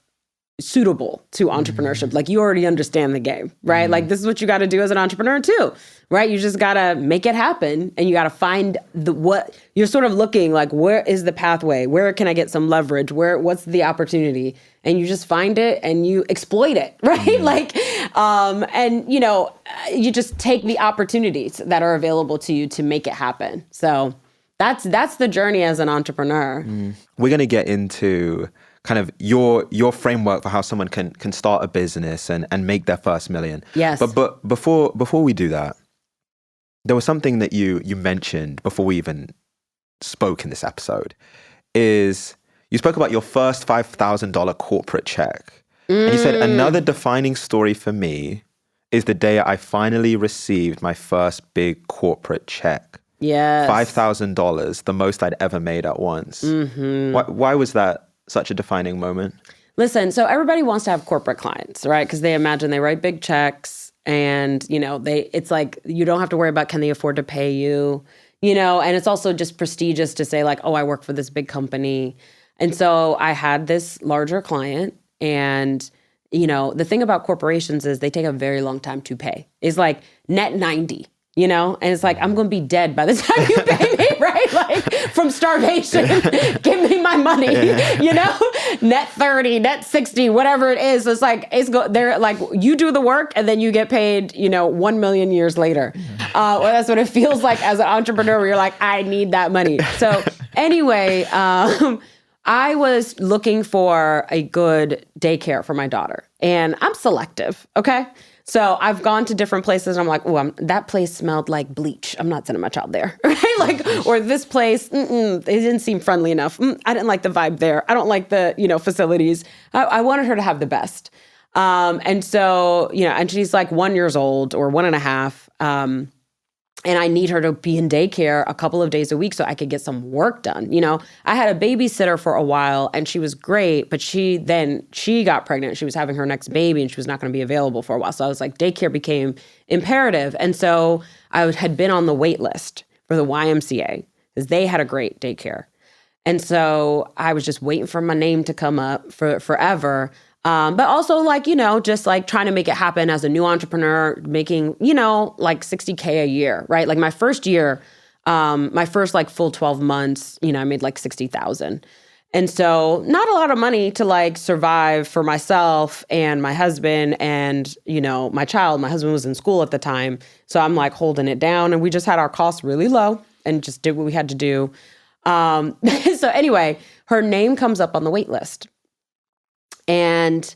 suitable to entrepreneurship. Like you already understand the game, right? Like this is what you got to do as an entrepreneur too, right? You just got to make it happen and you got to find what you're sort of looking like, where is the pathway? Where can I get some leverage? What's the opportunity? And you just find it and you exploit it, right? Like, and you just take the opportunities that are available to you to make it happen. So that's the journey as an entrepreneur. We're going to get into kind of your framework for how someone can start a business and make their first million. Yes. But before we do that, there was something that you mentioned before we even spoke in this episode, is you spoke about your first $5,000 corporate check. And you said, another defining story for me is the day I finally received my first big corporate check. Yes. $5,000, the most I'd ever made at once. Why was that such a defining moment? Listen, so everybody wants to have corporate clients, right? Because they imagine they write big checks and, it's like, you don't have to worry about can they afford to pay you, and it's also just prestigious to say like, oh, I work for this big company. And so I had this larger client and, the thing about corporations is they take a very long time to pay. It's like net 90. And it's like, I'm going to be dead by the time you pay me, right? Like from starvation, give me my money, net 30, net 60, whatever it is. It's like, they're like, you do the work and then you get paid, 1 million years later. Well, that's what it feels like as an entrepreneur where you're like, I need that money. So anyway, I was looking for a good daycare for my daughter, and I'm selective, okay? So I've gone to different places. And I'm like, oh, that place smelled like bleach. I'm not sending my child there, right? Like, or this place, it didn't seem friendly enough. I didn't like the vibe there. I don't like the, facilities. I wanted her to have the best. And so, and she's like 1 year old or 1.5. And I need her to be in daycare a couple of days a week so I could get some work done. I had a babysitter for a while and she was great, but she got pregnant. She was having her next baby and she was not going to be available for a while. So I was like, daycare became imperative. And so I had been on the wait list for the YMCA because they had a great daycare. And so I was just waiting for my name to come up for forever. But also just like trying to make it happen as a new entrepreneur, making, like $60K a year, right? Like my first year, my first like full 12 months, I made like 60,000. And so not a lot of money to like survive for myself and my husband and, my child. My husband was in school at the time. So I'm like holding it down and we just had our costs really low and just did what we had to do. So anyway, her name comes up on the wait list. And,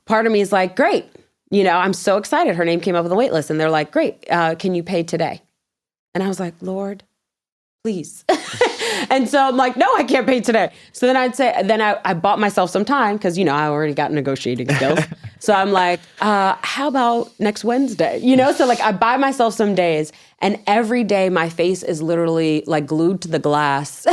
part of me is like, great, I'm so excited. Her name came up on the wait list and they're like, great, can you pay today? And I was like, Lord, please. And so I'm like, no, I can't pay today. So then I bought myself some time because, I already got negotiating skills. So I'm like, how about next Wednesday? So like I buy myself some days and every day my face is literally like glued to the glass,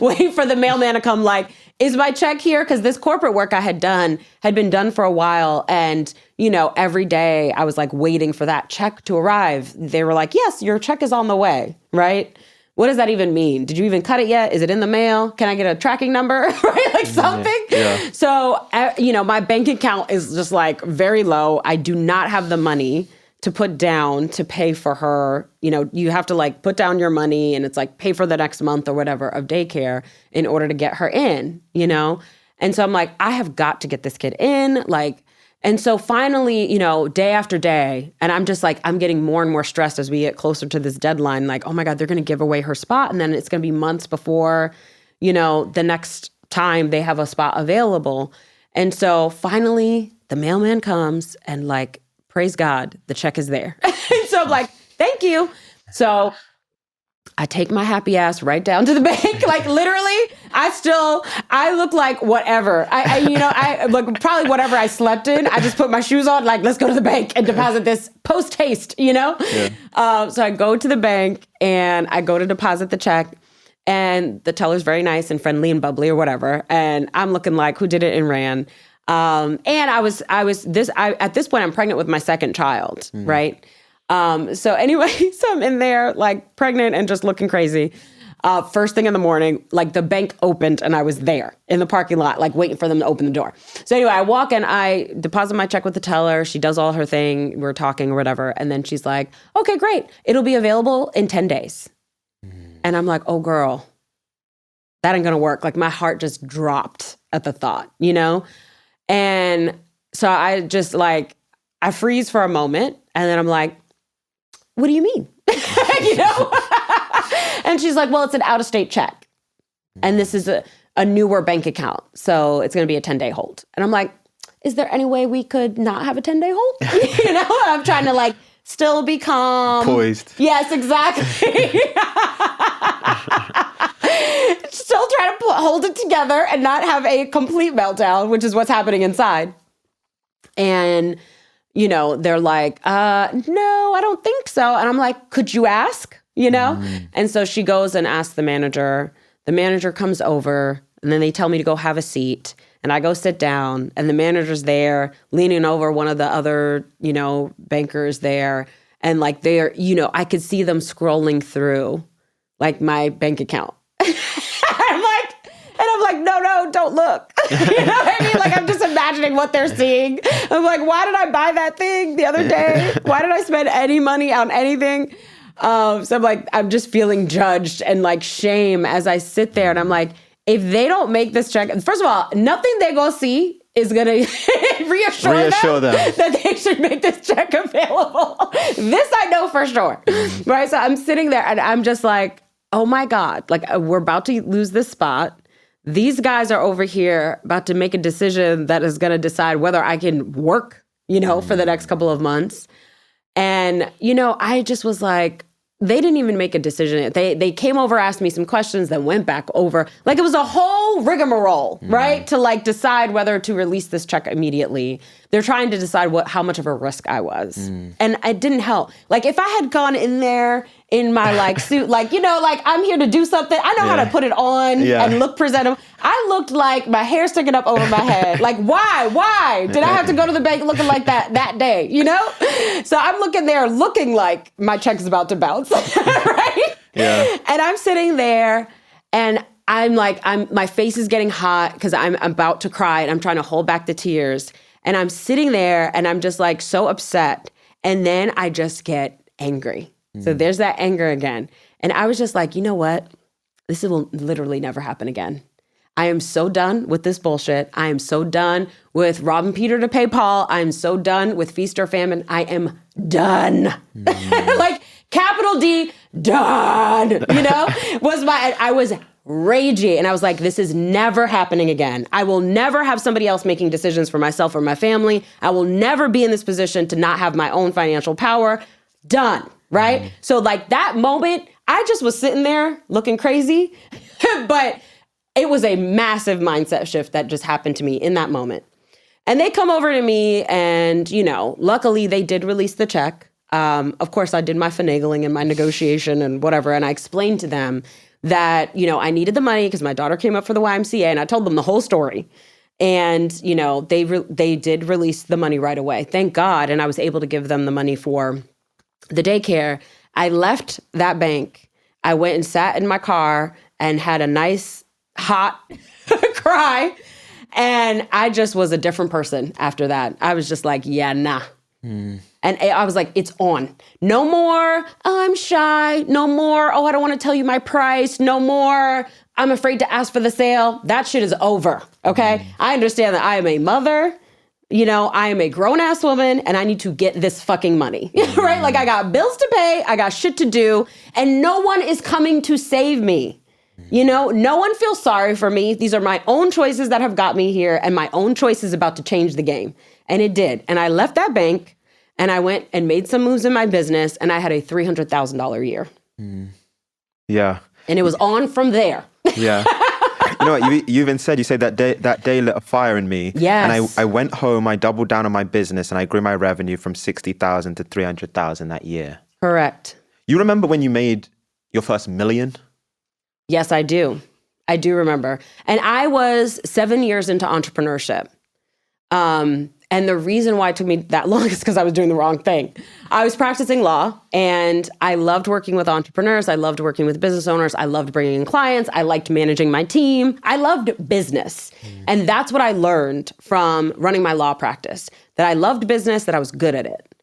waiting for the mailman to come like, is my check here? Because this corporate work I had been done for a while. And, every day I was like waiting for that check to arrive. They were like, yes, your check is on the way, right? What does that even mean? Did you even cut it yet? Is it in the mail? Can I get a tracking number? Right? Like something. Yeah. So, my bank account is just like very low. I do not have the money to put down to pay for her. You have to like put down your money and it's like pay for the next month or whatever of daycare in order to get her in, And so I'm like, I have got to get this kid in. And so finally, day after day, and I'm just like, I'm getting more and more stressed as we get closer to this deadline. Like, oh my God, they're going to give away her spot. And then it's going to be months before, the next time they have a spot available. And so finally the mailman comes and like, praise God, the check is there. So I'm like, thank you. So I take my happy ass right down to the bank. Like literally, I look like whatever. I like probably whatever I slept in. I just put my shoes on, like, let's go to the bank and deposit this post haste, Yeah. So I go to the bank and I go to deposit the check. And the teller's very nice and friendly and bubbly or whatever. And I'm looking like who did it and ran. And at this point, I'm pregnant with my second child, right? So anyway, so I'm in there like pregnant and just looking crazy. First thing in the morning, like the bank opened and I was there in the parking lot, like waiting for them to open the door. So anyway, I walk and I deposit my check with the teller. She does all her thing. We're talking or whatever. And then she's like, okay, great. It'll be available in 10 days. And I'm like, oh girl, that ain't gonna work. Like my heart just dropped at the thought, And so I just like, I freeze for a moment and then I'm like, what do you mean? And she's like, well, it's an out-of-state check. And this is a newer bank account. So it's going to be a 10-day hold. And I'm like, is there any way we could not have a 10-day hold? I'm trying to like still be calm. Poised. Yes, exactly. Still trying to hold it together and not have a complete meltdown, which is what's happening inside. And, they're like, no, I don't think so. And I'm like, could you ask? And so she goes and asks the manager. The manager comes over and then they tell me to go have a seat. And I go sit down and the manager's there leaning over one of the other, bankers there. And like they're, I could see them scrolling through like my bank account. I'm like, no, don't look. You know what I mean? Like, I'm just imagining what they're seeing. I'm like, why did I buy that thing the other day? Why did I spend any money on anything? So I'm like, I'm just feeling judged and like shame as I sit there. And I'm like, if they don't make this check, first of all, nothing they go see is going to reassure them that they should make this check available. This I know for sure. Right? So I'm sitting there and I'm just like, oh my God, like we're about to lose this spot. These guys are over here about to make a decision that is going to decide whether I can work, for the next couple of months. And, I just was like, they didn't even make a decision. They came over, asked me some questions, then went back over. Like it was a whole rigmarole, right? To like decide whether to release this check immediately. They're trying to decide how much of a risk I was. And it didn't help. Like if I had gone in there in my like suit, like, like I'm here to do something. I know how to put it on and look presentable. I looked like my hair sticking up over my head. Like why did I have to go to the bank looking like that day, So I'm looking like my check is about to bounce, right? Yeah. And I'm sitting there and my face is getting hot because I'm about to cry and I'm trying to hold back the tears. And I'm sitting there and I'm just like so upset. And then I just get angry. So there's that anger again. And I was just like, you know what? This will literally never happen again. I am so done with this bullshit. I am so done with robbing Peter to pay Paul. I am so done with feast or famine. I am done. Like capital D, done, I was ragey. And I was like, this is never happening again. I will never have somebody else making decisions for myself or my family. I will never be in this position to not have my own financial power. Done. Right? So like that moment, I just was sitting there looking crazy, but it was a massive mindset shift that just happened to me in that moment. And they come over to me and, luckily they did release the check. Of course, I did my finagling and my negotiation and whatever. And I explained to them that, I needed the money because my daughter came up for the YMCA and I told them the whole story. And, they did release the money right away. Thank God. And I was able to give them the money for the daycare. I left that bank. I went and sat in my car and had a nice hot cry. And I just was a different person after that. I was just like, yeah, nah. And I was like, it's on. No more, oh, I'm shy. No more, oh, I don't want to tell you my price. No more, I'm afraid to ask for the sale. That shit is over, okay? I understand that I am a mother. I am a grown-ass woman and I need to get this fucking money, right? Like I got bills to pay, I got shit to do, and no one is coming to save me. No one feels sorry for me. These are my own choices that have got me here, and my own choice is about to change the game. And it did. And I left that bank and I went and made some moves in my business, and I had a $300,000 year. Yeah. And it was on from there. Yeah. You know what? You even said, that day lit a fire in me. Yes. And I went home, I doubled down on my business, and I grew my revenue from 60,000 to 300,000 that year. Correct. You remember when you made your first million? Yes, I do. I do remember. And I was 7 years into entrepreneurship. And the reason why it took me that long is because I was doing the wrong thing. I was practicing law and I loved working with entrepreneurs. I loved working with business owners. I loved bringing in clients. I liked managing my team. I loved business. And that's what I learned from running my law practice, that I loved business, that I was good at it.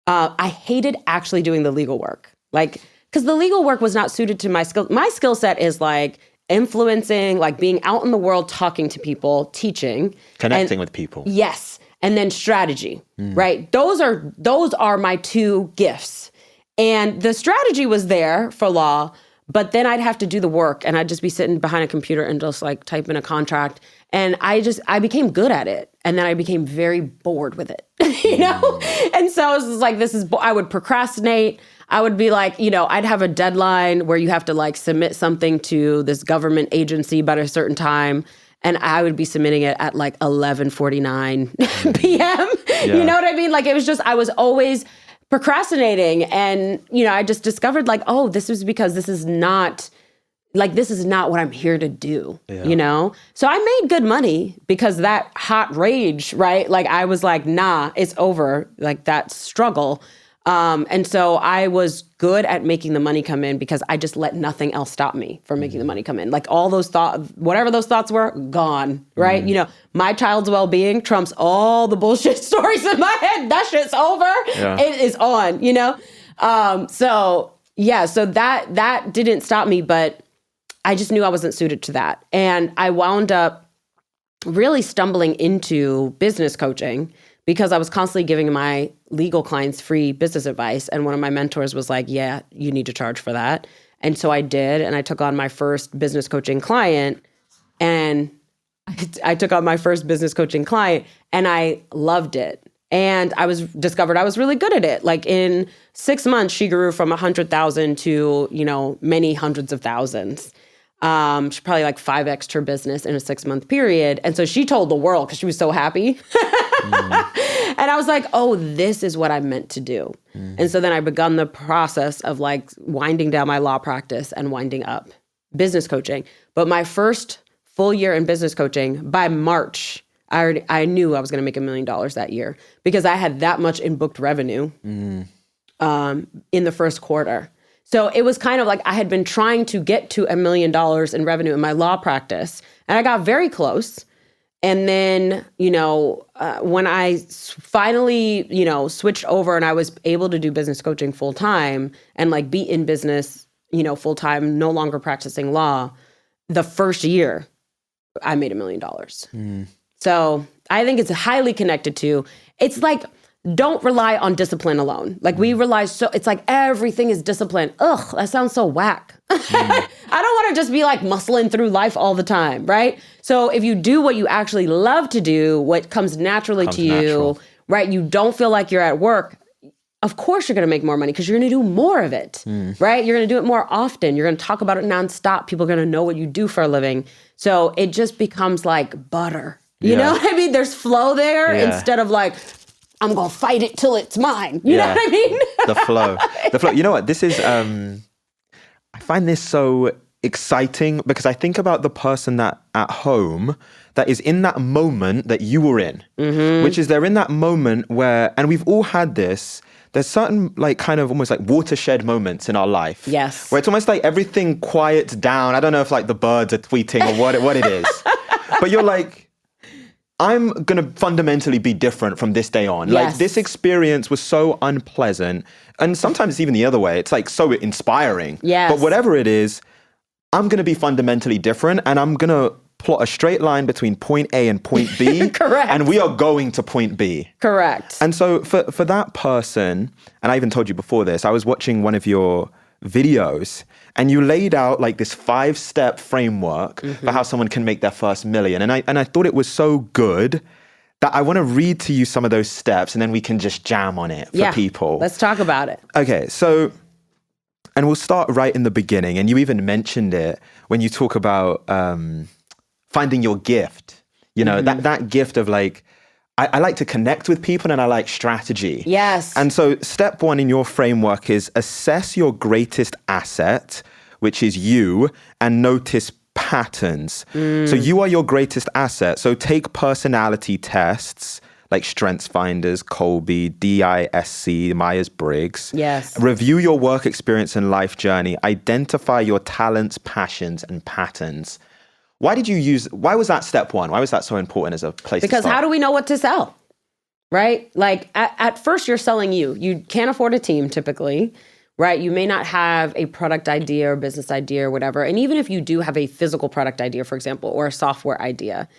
I hated actually doing the legal work. Because the legal work was not suited to my skill. My skill set is like influencing, like being out in the world, talking to people, teaching. Connecting with people. Yes. And then strategy, right? Those are my two gifts. And the strategy was there for law, but then I'd have to do the work and I'd just be sitting behind a computer and just like type in a contract. And I became good at it. And then I became very bored with it, And so it was like, I would procrastinate. I would be like, I'd have a deadline where you have to like submit something to this government agency by a certain time. And I would be submitting it at like 11:49 p.m. Yeah. You know what I mean? Like it was just, I was always procrastinating. And, I just discovered like, oh, this is because this is not what I'm here to do, So I made good money because that hot rage, right? Like I was like, nah, it's over. Like that struggle. And so I was good at making the money come in because I just let nothing else stop me from making the money come in. Like all those thoughts, whatever those thoughts were, gone, right? My child's well-being trumps all the bullshit stories in my head. That shit's over. Yeah. It is on, So that didn't stop me, but I just knew I wasn't suited to that. And I wound up really stumbling into business coaching because I was constantly giving my legal clients free business advice. And one of my mentors was like, yeah, you need to charge for that. And so I did, and I took on my first business coaching client, and I took on my first business coaching client, and I loved it. And discovered I was really good at it. Like in 6 months, she grew from 100,000 to, many hundreds of thousands. She probably like 5x'd her business in a 6-month period. And so she told the world because she was so happy. And I was like, oh, this is what I'm meant to do. And so then I begun the process of like winding down my law practice and winding up business coaching. But my first full year in business coaching, by March, I knew I was going to make $1 million that year because I had that much in booked revenue in the first quarter. So it was kind of like I had been trying to get to $1 million in revenue in my law practice, and I got very close. And then, when I finally, switched over and I was able to do business coaching full time and like be in business, full time, no longer practicing law, the first year I made $1 million. So I think it's highly connected to, it's like, don't rely on discipline alone. Like we rely it's like everything is discipline. Ugh, that sounds so whack. I don't want to just be like muscling through life all the time, right? So if you do what you actually love to do, what comes naturally to you, right? You don't feel like you're at work. Of course you're going to make more money because you're going to do more of it, right? You're going to do it more often. You're going to talk about it nonstop. People are going to know what you do for a living. So it just becomes like butter. You know what I mean? There's flow there instead of like, I'm going to fight it till it's mine. You know what I mean? The flow. You know what? This is, I find this so exciting because I think about the person that at home that is in that moment that you were in, which is they're in that moment where, and we've all had this, there's certain like kind of almost like watershed moments in our life. Yes. Where it's almost like everything quiets down. I don't know if like the birds are tweeting or what it is, but you're like, I'm going to fundamentally be different from this day on. Yes. Like this experience was so unpleasant. And sometimes it's even the other way. It's like so inspiring. Yes. But whatever it is, I'm going to be fundamentally different. And I'm going to plot a straight line between point A and point B. Correct. And we are going to point B. Correct. And so for that person, and I even told you before this, I was watching one of your videos and you laid out like this 5-step framework for how someone can make their first million. And I thought it was so good that I want to read to you some of those steps and then we can just jam on it for people. Let's talk about it. Okay, so, and we'll start right in the beginning. And you even mentioned it when you talk about finding your gift, that gift of like, I like to connect with people and I like strategy. Yes. And so step 1 in your framework is assess your greatest asset, which is you, and notice patterns. So you are your greatest asset. So take personality tests like StrengthsFinders, Colby, DISC, Myers-Briggs. Yes. Review your work experience and life journey. Identify your talents, passions, and patterns. Why was that step 1? Why was that so important as a place to start? Because how do we know what to sell? Right? Like at first you're selling you. You can't afford a team typically, right? You may not have a product idea or business idea or whatever. And even if you do have a physical product idea, for example, or a software idea,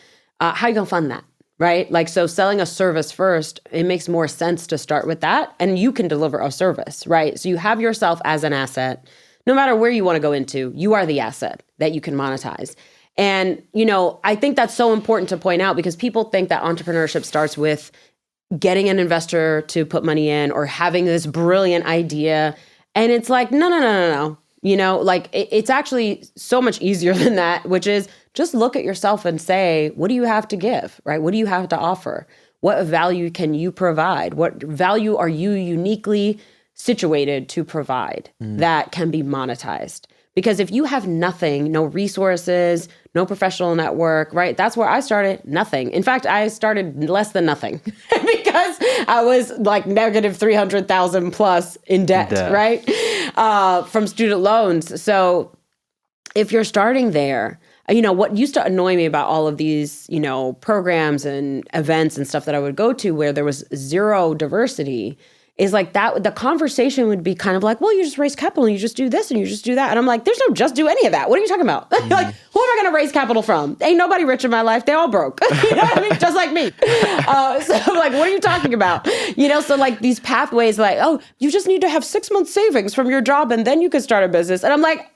how are you going to fund that? Right? Like, so selling a service first, it makes more sense to start with that. And you can deliver a service, right? So you have yourself as an asset. No matter where you want to go into, you are the asset that you can monetize. And, I think that's so important to point out because people think that entrepreneurship starts with getting an investor to put money in or having this brilliant idea. And it's like, no. It's actually so much easier than that, which is just look at yourself and say, what do you have to give, right? What do you have to offer? What value can you provide? What value are you uniquely situated to provide that can be monetized? Because if you have nothing, no resources, no professional network, right? That's where I started, nothing. In fact, I started less than nothing because I was like negative 300,000 plus in debt, right? From student loans. So if you're starting there, what used to annoy me about all of these, programs and events and stuff that I would go to where there was zero diversity is like that the conversation would be kind of like, well, you just raise capital and you just do this and you just do that. And I'm like, there's no just do any of that. What are you talking about? Like, who am I going to raise capital from? Ain't nobody rich in my life. They all broke. You know what I mean? Just like me. So I'm like, what are you talking about? You know, so like these pathways like, oh, you just need to have 6 months savings from your job and then you can start a business. And I'm like,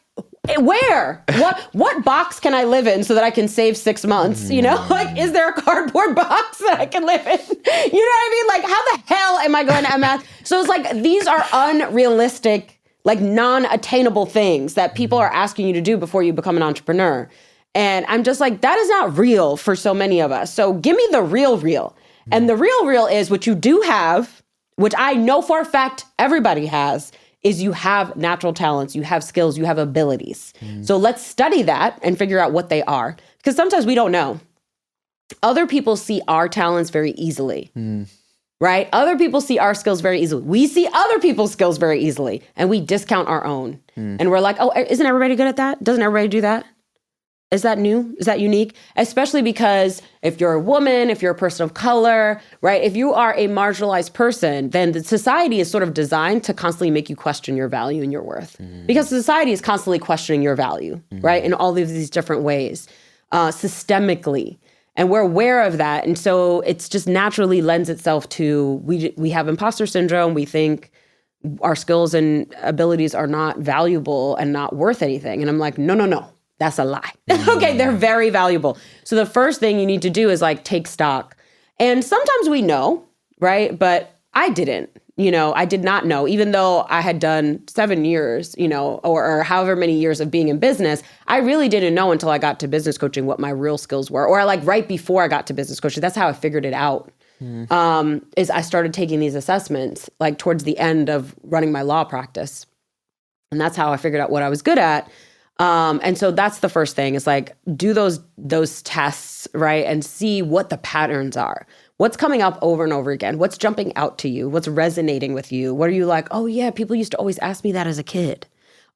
where? What box can I live in so that I can save 6 months? You know, like, is there a cardboard box that I can live in? You know what I mean? Like, how the hell am I going to amass? So it's like, these are unrealistic, like non-attainable things that people are asking you to do before you become an entrepreneur. And I'm just like, that is not real for so many of us. So give me the real. And the real is what you do have, which I know for a fact everybody has, is you have natural talents, you have skills, you have abilities. So let's study that and figure out what they are. Because sometimes we don't know. Other people see our talents very easily, right? Other people see our skills very easily. We see other people's skills very easily, and we discount our own. And we're like, oh, isn't everybody good at that? Doesn't everybody do that? Is that new? Is that unique? Especially because if you're a woman, if you're a person of color, right? If you are a marginalized person, then the society is sort of designed to constantly make you question your value and your worth. Because society is constantly questioning your value, right? In all of these different ways, systemically. And we're aware of that. And so it's just naturally lends itself to, we have imposter syndrome. We think our skills and abilities are not valuable and not worth anything. And I'm like, no. That's a lie. Okay, they're very valuable. So the first thing you need to do is like take stock. And sometimes we know, right? But I didn't, I did not know, even though I had done 7 years, or however many years of being in business, I really didn't know until I got to business coaching what my real skills were, or like right before I got to business coaching. That's how I figured it out. Is I started taking these assessments like towards the end of running my law practice. And that's how I figured out what I was good at. And so that's the first thing is like, do those tests, right? And see what the patterns are. What's coming up over and over again? What's jumping out to you? What's resonating with you? What are you like, oh yeah, people used to always ask me that as a kid.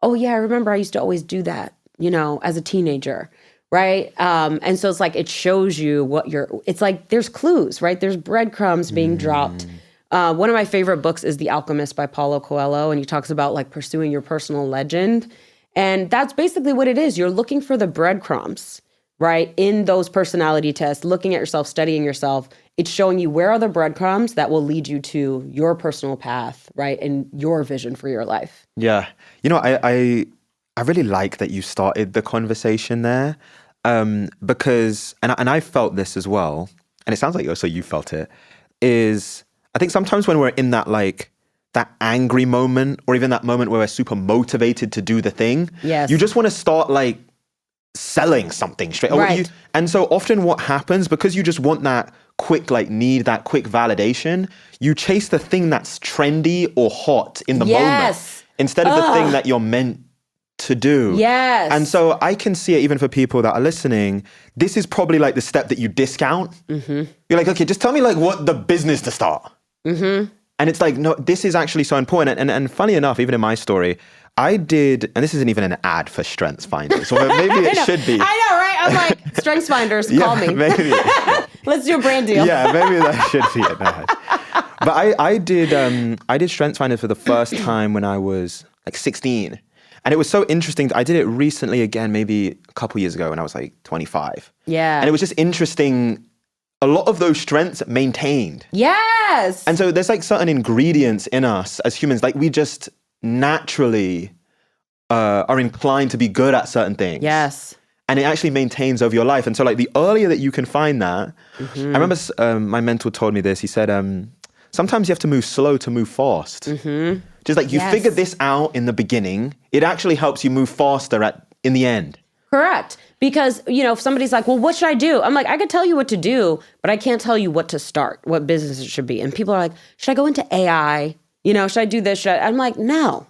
Oh yeah, I remember I used to always do that, as a teenager, right? And so it's like, it shows you it's like, there's clues, right? There's breadcrumbs being dropped. One of my favorite books is The Alchemist by Paulo Coelho. And he talks about like pursuing your personal legend. And that's basically what it is. You're looking for the breadcrumbs, right? In those personality tests, looking at yourself, studying yourself. It's showing you where are the breadcrumbs that will lead you to your personal path, right? And your vision for your life. Yeah. I really like that you started the conversation there because, and I felt this as well, and it sounds like also you felt it, is I think sometimes when we're in that like, that angry moment, or even that moment where we're super motivated to do the thing. Yes. You just want to start like selling something straight. Right. And so often what happens, because you just want that quick, like need that quick validation, you chase the thing that's trendy or hot in the moment instead of the thing that you're meant to do. Yes. And so I can see it even for people that are listening. This is probably like the step that you discount. You're like, okay, just tell me like what the business to start. And it's like, no, this is actually so important. And funny enough, even in my story, I did, and this isn't even an ad for Strengths-Finders, or maybe it should be. I know, right? I'm like, Strengths-Finders, call me. Maybe. Let's do a brand deal. Yeah, maybe that should be an ad. But I did Strengths-Finders for the first time when I was like 16. And it was so interesting. I did it recently again, maybe a couple years ago when I was like 25. Yeah. And it was just interesting. A lot of those strengths maintained. Yes. And so there's like certain ingredients in us as humans, like we just naturally are inclined to be good at certain things. Yes. And it actually maintains over your life. And so like the earlier that you can find that, I remember my mentor told me this. He said, sometimes you have to move slow to move fast. Just like you figure this out in the beginning, it actually helps you move faster in the end. Correct. Because, if somebody's like, well, what should I do? I'm like, I could tell you what to do, but I can't tell you what to start, what business it should be. And people are like, should I go into AI? Should I do this? I'm like, no,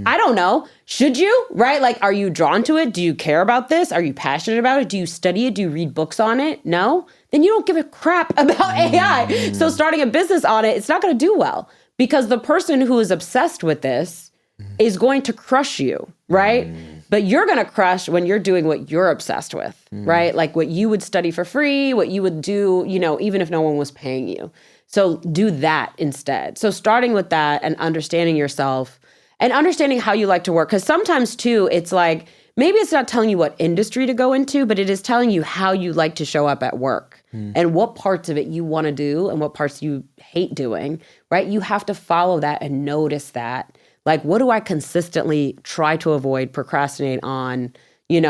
I don't know. Should you? Right? Like, are you drawn to it? Do you care about this? Are you passionate about it? Do you study it? Do you read books on it? No? Then you don't give a crap about AI. So starting a business on it, it's not going to do well because the person who is obsessed with this is going to crush you, right? But you're going to crush when you're doing what you're obsessed with, right? Like what you would study for free, what you would do, even if no one was paying you. So do that instead. So starting with that and understanding yourself and understanding how you like to work. Because sometimes too, it's like, maybe it's not telling you what industry to go into, but it is telling you how you like to show up at work and what parts of it you want to do and what parts you hate doing, right? You have to follow that and notice that. Like, what do I consistently try to avoid, procrastinate on,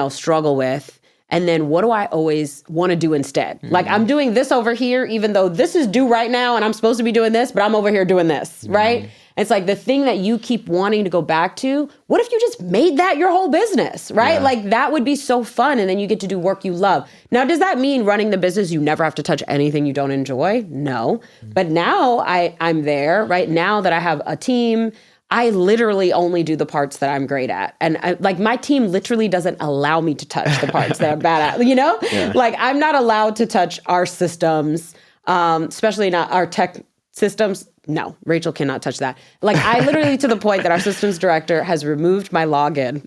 struggle with? And then what do I always want to do instead? Like, I'm doing this over here, even though this is due right now and I'm supposed to be doing this, but I'm over here doing this, right? It's like the thing that you keep wanting to go back to. What if you just made that your whole business, right? Yeah. Like that would be so fun. And then you get to do work you love. Now, does that mean running the business, you never have to touch anything you don't enjoy? No. But now I'm there, right? Now that I have a team, I literally only do the parts that I'm great at. And my team literally doesn't allow me to touch the parts that I'm bad at, Yeah. Like I'm not allowed to touch our systems, especially not our tech systems. No, Rachel cannot touch that. Like I literally to the point that our systems director has removed my login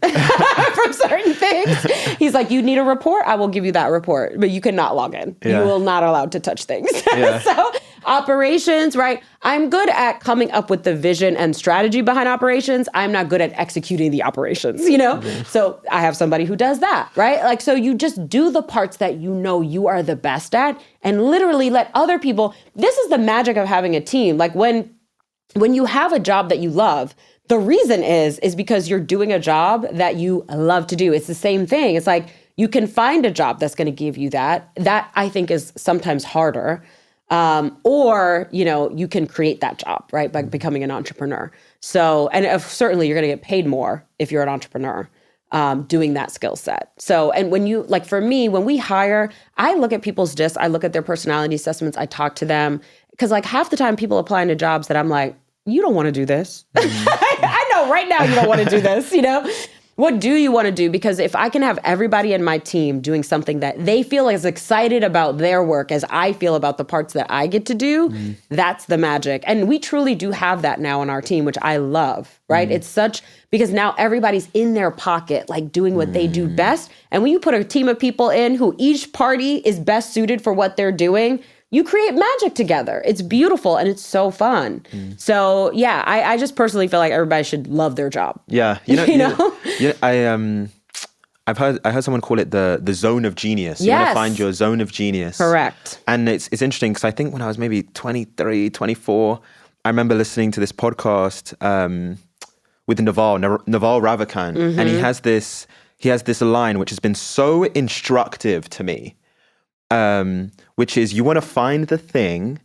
from certain things. He's like, you need a report? I will give you that report, but you cannot log in. Yeah. You will not allowed to touch things. Yeah. So operations, right? I'm good at coming up with the vision and strategy behind operations. I'm not good at executing the operations, So I have somebody who does that, right? Like, so you just do the parts that you are the best at and literally let other people, this is the magic of having a team. Like when you have a job that you love, the reason is because you're doing a job that you love to do. It's the same thing. It's like you can find a job that's going to give you that. That I think is sometimes harder. Or, you can create that job, right? By becoming an entrepreneur. So, and certainly you're going to get paid more if you're an entrepreneur, doing that skill set. So, and when you, like for me, when we hire, I look at people's discs, I look at their personality assessments, I talk to them. Cause like half the time people applying to jobs that I'm like, you don't want to do this. I know right now you don't want to do this, What do you want to do? Because if I can have everybody in my team doing something that they feel as excited about their work as I feel about the parts that I get to do, that's the magic. And we truly do have that now on our team, which I love, right? It's because now everybody's in their pocket, like doing what they do best. And when you put a team of people in who each party is best suited for what they're doing, you create magic together. It's beautiful and it's so fun. So yeah, I just personally feel like everybody should love their job. Yeah, I heard someone call it the zone of genius. You want to find your zone of genius. Correct. And it's interesting because I think when I was maybe 23, 24, I remember listening to this podcast with Naval Ravikant, and he has this line which has been so instructive to me. Which is you want to find the thing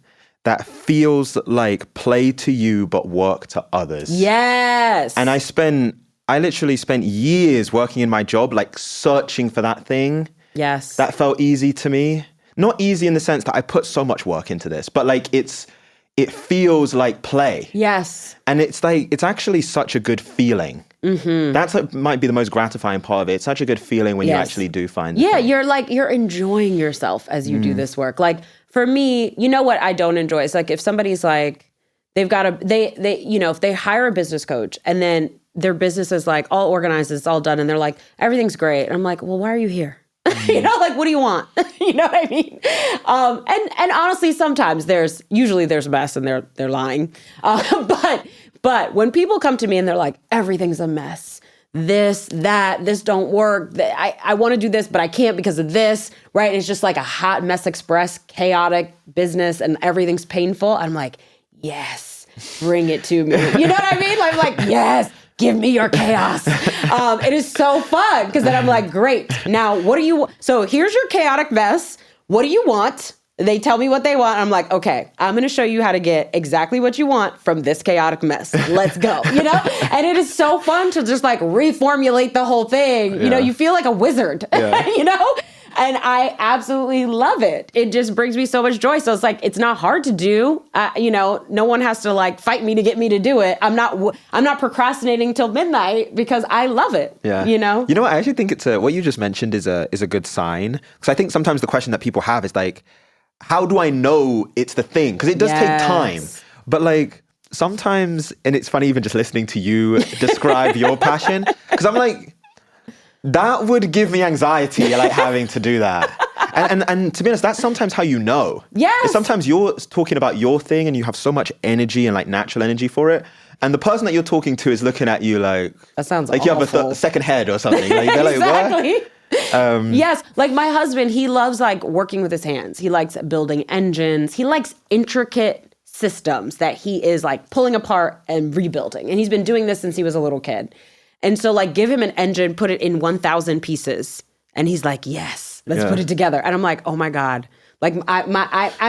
that feels like play to you but work to others. Yes. And I literally spent years working in my job, like searching for that thing. Yes. That felt easy to me. Not easy in the sense that I put so much work into this, but like it feels like play. Yes. And it's actually such a good feeling. That's might be the most gratifying part of it. It's such a good feeling when you actually do find it. Yeah, you're enjoying yourself as you do this work. Like for me, what I don't enjoy is like if somebody's like they've got they if they hire a business coach and then their business is like all organized, it's all done, and they're like everything's great. And I'm like, well, why are you here? Like, what do you want? You know what I mean? And honestly, sometimes there's a mess and they're lying. But when people come to me and they're like, everything's a mess, this don't work. I want to do this, but I can't because of this, right? It's just like a hot mess express, chaotic business and everything's painful. I'm like, yes, bring it to me. You know what I mean? I'm like, yes. Give me your chaos. It is so fun because then I'm like, great. Now, what do you want? So here's your chaotic mess. What do you want? They tell me what they want. I'm like, okay, I'm going to show you how to get exactly what you want from this chaotic mess. Let's go, And it is so fun to just like reformulate the whole thing. Yeah. You feel like a wizard, Yeah. And I absolutely love it. It just brings me so much joy. So it's like, it's not hard to do. No one has to like fight me to get me to do it. I'm not procrastinating till midnight because I love it. Yeah. I actually think it's what you just mentioned is a good sign. Because I think sometimes the question that people have is like, how do I know it's the thing? Because it does take time. But like sometimes, and it's funny even just listening to you describe your passion. Because I'm like, That would give me anxiety, like having to do that. And to be honest, that's sometimes how you know. Yes. Sometimes you're talking about your thing and you have so much energy and like natural energy for it. And the person that you're talking to is looking at you like... That sounds like awful. you have a second head or something. Like, they're like, exactly. what? Yes. Like my husband, he loves like working with his hands. He likes building engines. He likes intricate systems that he is like pulling apart and rebuilding. And he's been doing this since he was a little kid. And so like give him an engine, put it in 1,000 pieces. And he's like, yes, let's put it together. And I'm like, oh my God. Like I'm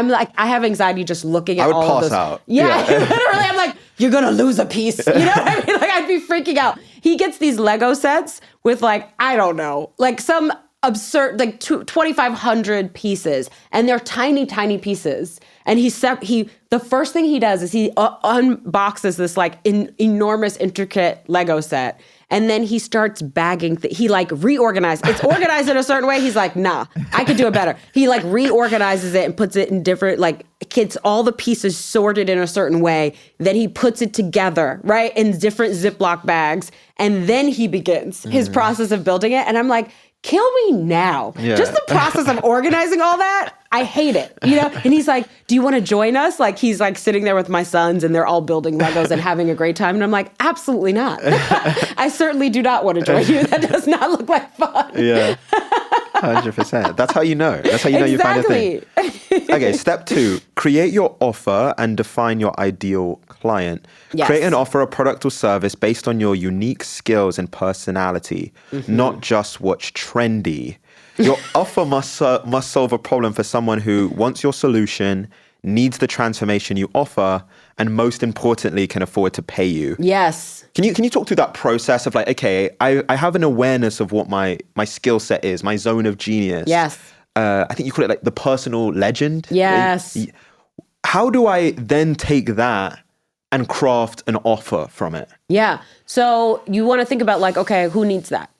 like, I have anxiety just looking at all of those. I would pass out. Yeah. Literally, I'm like, you're going to lose a piece. You know what I mean? Like I'd be freaking out. He gets these Lego sets with like, I don't know, like some absurd, like 2,500 pieces. And they're tiny, tiny pieces. And the first thing he does is he unboxes this like enormous, intricate Lego set. And then he starts bagging, he like reorganizes. It's organized in a certain way. He's like, nah, I could do it better. He like reorganizes it and puts it in different, like gets all the pieces sorted in a certain way. Then he puts it together, right? In different Ziploc bags. And then he begins his process of building it. And I'm like, kill me now. Yeah. Just the process of organizing all that, I hate it, you know? And he's like, do you want to join us? Like, he's like sitting there with my sons and they're all building Legos and having a great time. And I'm like, absolutely not. I certainly do not want to join you. That does not look like fun. Yeah. 100%. That's how you know. That's how you know you find a thing. Okay, step 2, create your offer and define your ideal client. Yes. Create an offer, a product or service based on your unique skills and personality, not just what's trendy. Your offer must solve a problem for someone who wants your solution, needs the transformation you offer, and most importantly, can afford to pay you. Yes. Can you talk through that process of like, okay, I have an awareness of what my skill set is, my zone of genius. Yes. I think you call it like the personal legend. Yes. How do I then take that and craft an offer from it? Yeah. So you want to think about like, okay, who needs that?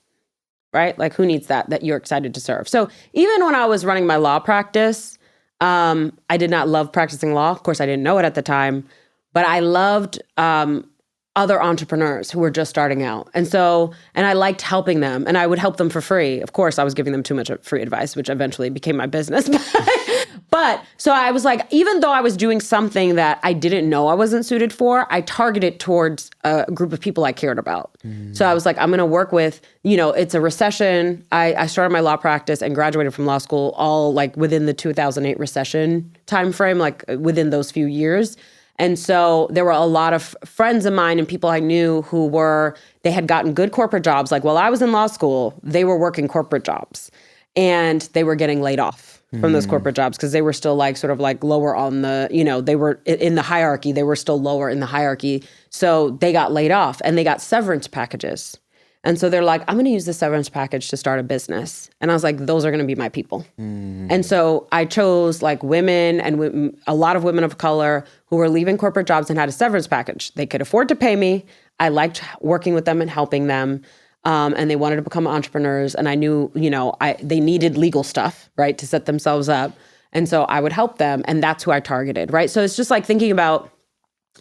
Right? Like who needs that you're excited to serve? So even when I was running my law practice, I did not love practicing law. Of course, I didn't know it at the time, but I loved other entrepreneurs who were just starting out. And I liked helping them and I would help them for free. Of course, I was giving them too much free advice, which eventually became my business. But so I was like, even though I was doing something that I didn't know I wasn't suited for, I targeted towards a group of people I cared about. So I was like, I'm going to work with, it's a recession. I started my law practice and graduated from law school all like within the 2008 recession timeframe, like within those few years. And so there were a lot of friends of mine and people I knew they had gotten good corporate jobs. Like while I was in law school, they were working corporate jobs and they were getting laid off from those corporate jobs because they were still like sort of like lower on the, they were in the hierarchy. They were still lower in the hierarchy. So they got laid off and they got severance packages. And so they're like, I'm going to use the severance package to start a business. And I was like, those are going to be my people. And so I chose like women and a lot of women of color who were leaving corporate jobs and had a severance package. They could afford to pay me. I liked working with them and helping them. And they wanted to become entrepreneurs. And I knew, they needed legal stuff, right, to set themselves up. And so I would help them. And that's who I targeted, right? So it's just like thinking about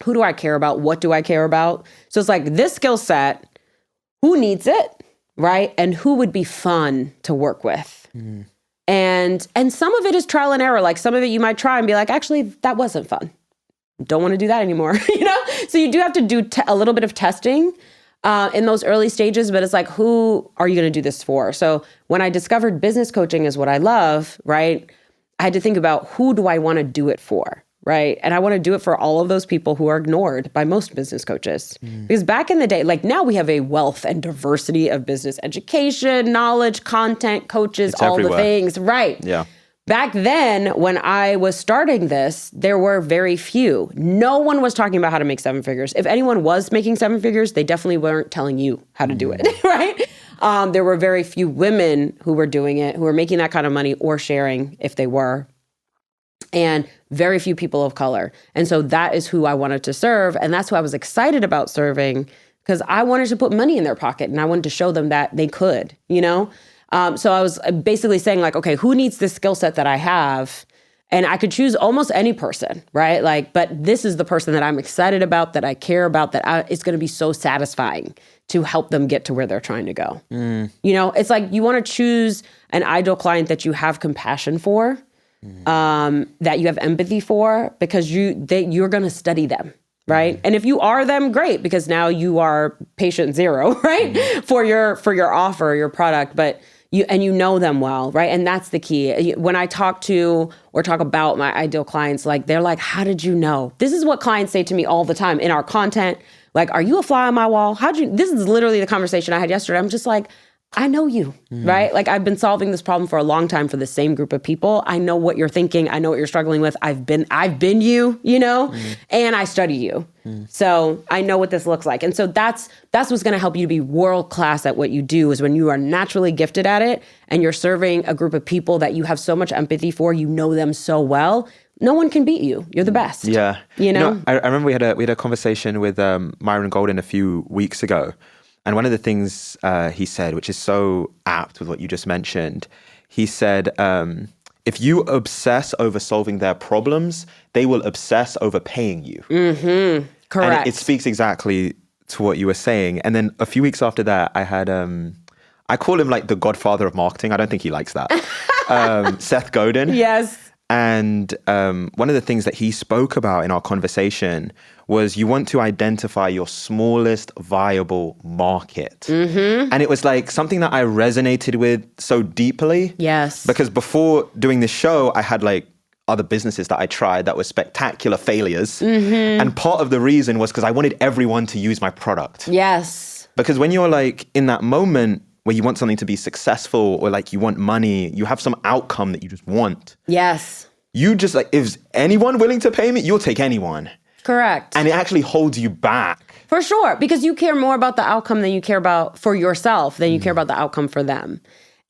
who do I care about? What do I care about? So it's like this skill set, who needs it, right? And who would be fun to work with? And some of it is trial and error. Like some of it you might try and be like, actually, that wasn't fun. Don't want to do that anymore, So you do have to do a little bit of testing in those early stages, but it's like, who are you going to do this for? So when I discovered business coaching is what I love, right? I had to think about who do I want to do it for, right? And I want to do it for all of those people who are ignored by most business coaches. Because back in the day, like now we have a wealth and diversity of business education, knowledge, content, coaches, It's all everywhere. the things, right? Yeah. Back then, when I was starting this, there were very few. No one was talking about how to make 7 figures. If anyone was making 7 figures, they definitely weren't telling you how to do it, right? There were very few women who were doing it, who were making that kind of money or sharing if they were, and very few people of color. And so that is who I wanted to serve. And that's who I was excited about serving because I wanted to put money in their pocket and I wanted to show them that they could, So I was basically saying like, okay, who needs this skill set that I have? And I could choose almost any person, right? Like, but this is the person that I'm excited about, that I care about, it's going to be so satisfying to help them get to where they're trying to go. You know, it's like you want to choose an ideal client that you have compassion for, that you have empathy for, because you're going to study them, right? And if you are them, great, because now you are patient zero, right? For your offer, your product, but you know them well, right? And that's the key. When I talk to or talk about my ideal clients, like they're like, how did you know? This is what clients say to me all the time in our content. Like, are you a fly on my wall? This is literally the conversation I had yesterday. I'm just like, I know you, right? Like I've been solving this problem for a long time for the same group of people. I know what you're thinking. I know what you're struggling with. I've been you, you know, and I study you. So I know what this looks like. And so that's what's going to help you to be world-class at what you do, is when you are naturally gifted at it and you're serving a group of people that you have so much empathy for, you know them so well. No one can beat you. You're the best. Yeah. You know? I remember we had a conversation with Myron Golden a few weeks ago. And one of the things he said, which is so apt with what you just mentioned, he said, if you obsess over solving their problems, they will obsess over paying you. Correct. And it speaks exactly to what you were saying. And then a few weeks after that, I had, I call him like the godfather of marketing. I don't think he likes that. Seth Godin. Yes. And one of the things that he spoke about in our conversation was you want to identify your smallest viable market. And it was like something that I resonated with so deeply. Yes. Because before doing this show, I had like other businesses that I tried that were spectacular failures. And part of the reason was because I wanted everyone to use my product. Yes. Because when you're like in that moment where you want something to be successful, or like you want money, you have some outcome that you just want. Yes. You just like, if anyone willing to pay me, you'll take anyone. Correct. And it actually holds you back. For sure, because you care more about the outcome than you care about for yourself, than you care about the outcome for them.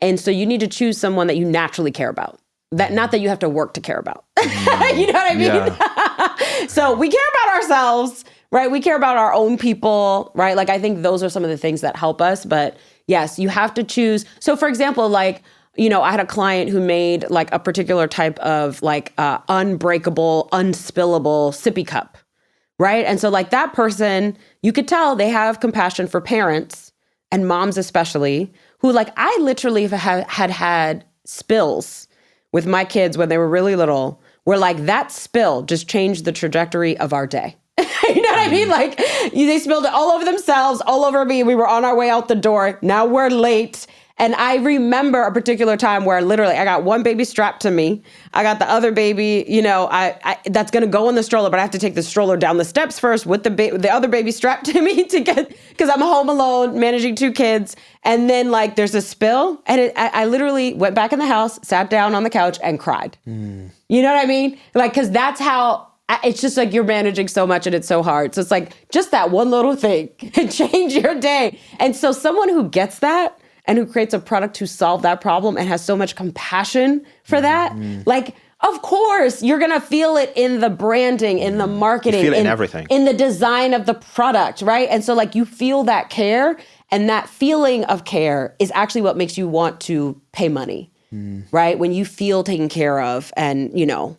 And so you need to choose someone that you naturally care about. That not that you have to work to care about. You know what I mean? Yeah. So we care about ourselves, right? We care about our own people, right? Like I think those are some of the things that help us. But yes, you have to choose. So for example, like, you know, I had a client who made like a particular type of like unbreakable, unspillable sippy cup, right? And so like that person, you could tell they have compassion for parents and moms especially, who like I literally had spills with my kids when they were really little, where like that spill just changed the trajectory of our day. You know what I mean? Like they spilled it all over themselves, all over me. We were on our way out the door. Now we're late. And I remember a particular time where literally I got one baby strapped to me. I got the other baby, you know, I that's going to go in the stroller, but I have to take the stroller down the steps first with the other baby strapped to me because I'm home alone managing two kids. And then like there's a spill and I literally went back in the house, sat down on the couch and cried. You know what I mean? Like, because that's how it's just like you're managing so much and it's so hard. So it's like just that one little thing can change your day. And so someone who gets that and who creates a product to solve that problem and has so much compassion for that, like, of course, you're going to feel it in the branding, in the marketing. You feel it in everything. In the design of the product, right? And so, like, you feel that care, and that feeling of care is actually what makes you want to pay money, right? When you feel taken care of and, you know,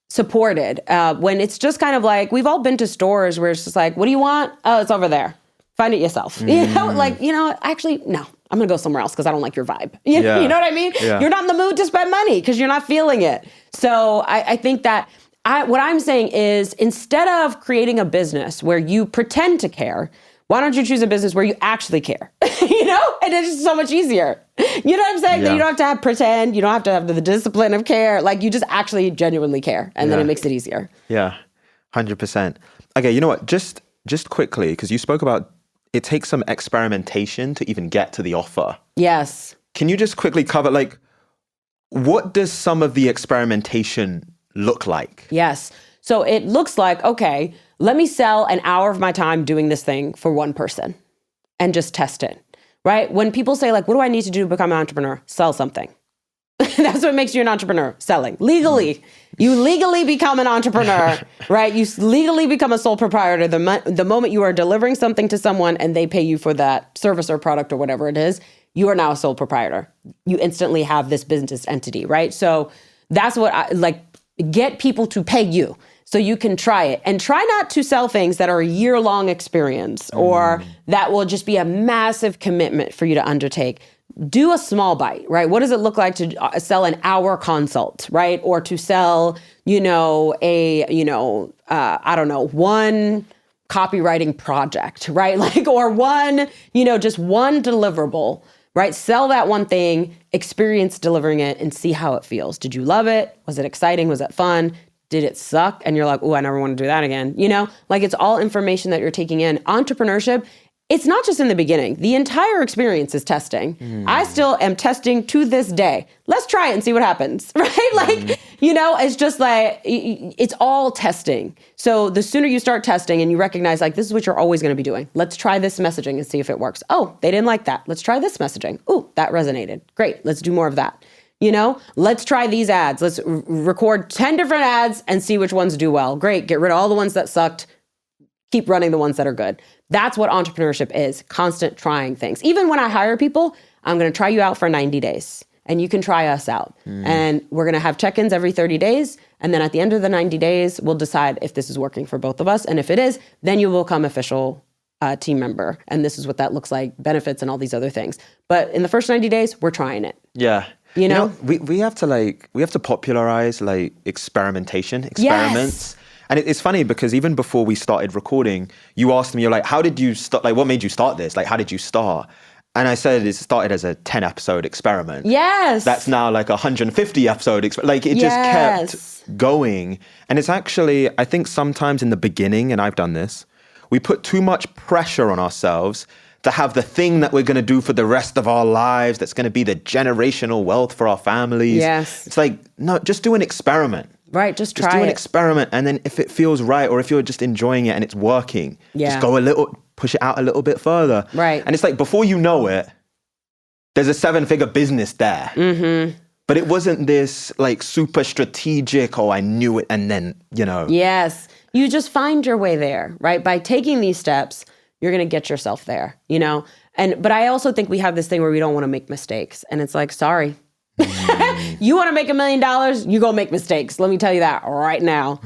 supported. When it's just kind of like, we've all been to stores where it's just like, what do you want? Oh, it's over there. Find it yourself. You know, like, you know, actually, no. I'm going to go somewhere else because I don't like your vibe. You know what I mean? Yeah. You're not in the mood to spend money because you're not feeling it. So I think that what I'm saying is instead of creating a business where you pretend to care, why don't you choose a business where you actually care? You know? And it's just so much easier. You know what I'm saying? Yeah. That you don't have to have pretend. You don't have to have the discipline of care. Like you just actually genuinely care. And then it makes it easier. Yeah, 100%. Okay, you know what? Just quickly, because you spoke about it takes some experimentation to even get to the offer. Yes. Can you just quickly cover, like, what does some of the experimentation look like? Yes. So it looks like, okay, let me sell an hour of my time doing this thing for one person and just test it, right? When people say, like, what do I need to do to become an entrepreneur? Sell something. That's what makes you an entrepreneur, selling. Legally. You legally become an entrepreneur, right? You legally become a sole proprietor the moment you are delivering something to someone and they pay you for that service or product or whatever it is, you are now a sole proprietor. You instantly have this business entity, right? So that's what get people to pay you so you can try it. And try not to sell things that are a year-long experience or that will just be a massive commitment for you to undertake. Do a small bite, right? What does it look like to sell an hour consult, right? Or to sell, one copywriting project, right? Like, or one, just one deliverable, right? Sell that one thing, experience delivering it, and see how it feels. Did you love it? Was it exciting? Was it fun? Did it suck? And you're like, oh, I never want to do that again. Like it's all information that you're taking in. Entrepreneurship, it's not just in the beginning. The entire experience is testing. I still am testing to this day. Let's try it and see what happens, right? Like, it's just like, it's all testing. So the sooner you start testing and you recognize like, this is what you're always going to be doing. Let's try this messaging and see if it works. Oh, they didn't like that. Let's try this messaging. Oh, that resonated. Great. Let's do more of that. Let's try these ads. Let's record 10 different ads and see which ones do well. Great. Get rid of all the ones that sucked. Keep running the ones that are good. That's what entrepreneurship is, constant trying things. Even when I hire people, I'm going to try you out for 90 days and you can try us out. And we're going to have check-ins every 30 days. And then at the end of the 90 days, we'll decide if this is working for both of us. And if it is, then you will become official team member. And this is what that looks like, benefits and all these other things. But in the first 90 days, we're trying it. Yeah. We have to popularize like experimentation, experiments. Yes. And it's funny because even before we started recording, you asked me, you're like, how did you start? Like, what made you start this? Like, how did you start? And I said it started as a 10 episode experiment. Yes. That's now like a 150 episode like it just kept going. And it's actually, I think sometimes in the beginning, and I've done this, we put too much pressure on ourselves to have the thing that we're going to do for the rest of our lives that's going to be the generational wealth for our families. Yes. It's like, no, just do an experiment. Right, just try it. Just do an experiment, and then if it feels right, or if you're just enjoying it and it's working, just go push it out a little bit further. Right. And it's like, before you know it, there's a 7-figure business there. Mm-hmm. But it wasn't this like super strategic, I knew it, and then, Yes, you just find your way there, right? By taking these steps, you're going to get yourself there, But I also think we have this thing where we don't want to make mistakes. And it's like, sorry. You want to make $1 million, you go make mistakes. Let me tell you that right now.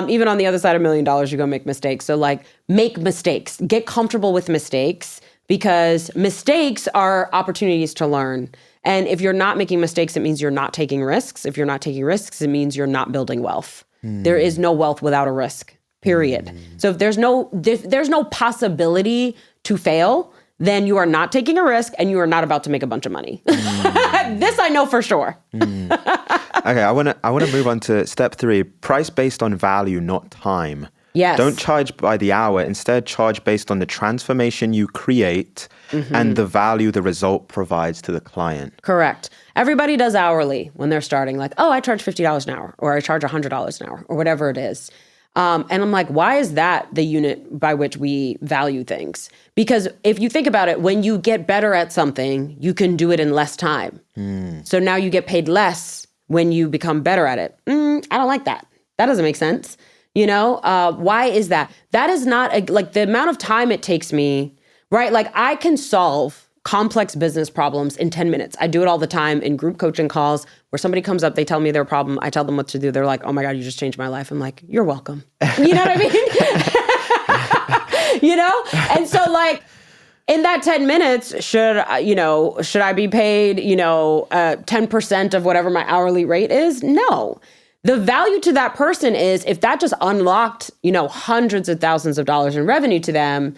Even on the other side of $1 million, you go make mistakes. So like, make mistakes. Get comfortable with mistakes, because mistakes are opportunities to learn. And if you're not making mistakes, it means you're not taking risks. If you're not taking risks, it means you're not building wealth. There is no wealth without a risk, period. So if there's no possibility to fail, then you are not taking a risk and you are not about to make a bunch of money. This I know for sure. Okay, I want to move on to step 3, price based on value, not time. Yes. Don't charge by the hour. Instead, charge based on the transformation you create and the value the result provides to the client. Correct. Everybody does hourly when they're starting. Like, oh, I charge $50 an hour, or I charge $100 an hour, or whatever it is. And I'm like, why is that the unit by which we value things? Because if you think about it, when you get better at something, you can do it in less time. So now you get paid less when you become better at it. I don't like that. That doesn't make sense. Why is that? That is not like the amount of time it takes me, right? Like I can solve complex business problems in 10 minutes. I do it all the time in group coaching calls where somebody comes up, they tell me their problem. I tell them what to do. They're like, oh my God, you just changed my life. I'm like, you're welcome. You know what I mean? And so like in that 10 minutes, should I be paid, 10% of whatever my hourly rate is? No. The value to that person is if that just unlocked, hundreds of thousands of dollars in revenue to them,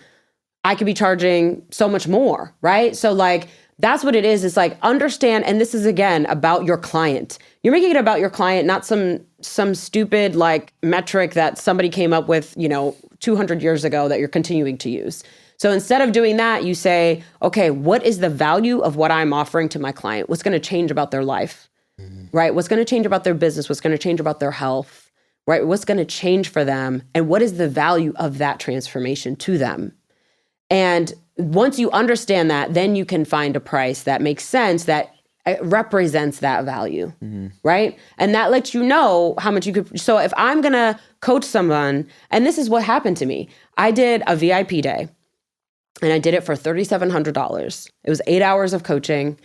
I could be charging so much more, right? So like, that's what it is. It's like, understand, and this is again about your client. You're making it about your client, not some stupid like metric that somebody came up with, 200 years ago that you're continuing to use. So instead of doing that, you say, okay, what is the value of what I'm offering to my client? What's going to change about their life, right? What's going to change about their business? What's going to change about their health, right? What's going to change for them? And what is the value of that transformation to them? And once you understand that, then you can find a price that makes sense, that represents that value, right? And that lets you know how much you could. So if I'm going to coach someone, and this is what happened to me, I did a VIP day and I did it for $3,700. It was 8 hours of coaching.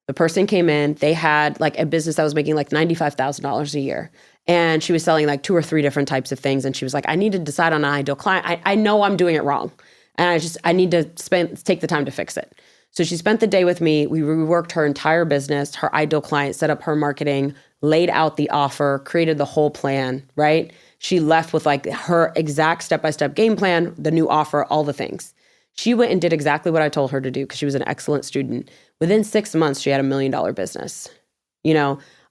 The person came in, they had like a business that was making like $95,000 a year. And she was selling like 2 or 3 different types of things. And she was like, I need to decide on an ideal client. I know I'm doing it wrong. And I need to take the time to fix it. So she spent the day with me. We reworked her entire business, her ideal client, set up her marketing, laid out the offer, created the whole plan, right? She left with like her exact step-by-step game plan, the new offer, all the things. She went and did exactly what I told her to do because she was an excellent student. Within 6 months, she had $1 million business.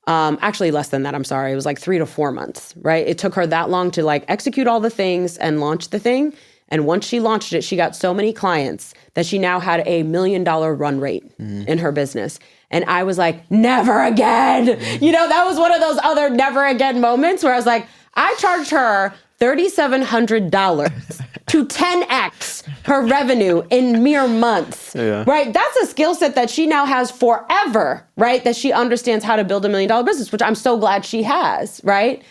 Actually less than that, I'm sorry. It was like 3 to 4 months, right? It took her that long to like execute all the things and launch the thing. And once she launched it, she got so many clients that she now had a $1 million run rate in her business. And I was like, never again. That was one of those other never again moments where I was like, I charged her $3,700 to 10x her revenue in mere months, right? That's a skill set that she now has forever, right? That she understands how to build $1 million business, which I'm so glad she has, right?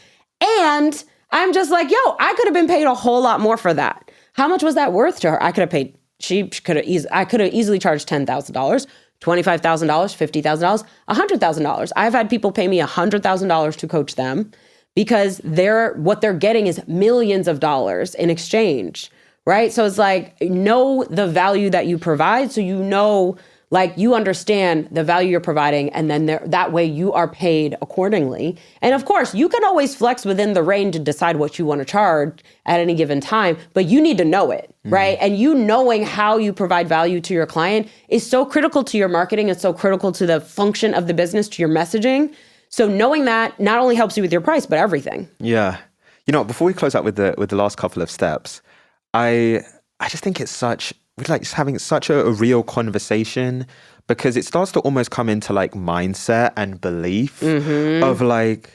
And I'm just like, I could have been paid a whole lot more for that. How much was that worth to her? I could have easily charged $10,000, $25,000, $50,000, $100,000. I've had people pay me $100,000 to coach them because what they're getting is millions of dollars in exchange, right? So it's like, know the value that you provide so you understand the value you're providing, and then that way you are paid accordingly. And of course, you can always flex within the range to decide what you want to charge at any given time, but you need to know it, right? And knowing how you provide value to your client is so critical to your marketing. It's so critical to the function of the business, to your messaging. So knowing that not only helps you with your price, but everything. Yeah. Before we close out with the last couple of steps, I just think we're like just having such a real conversation, because it starts to almost come into like mindset and belief of like,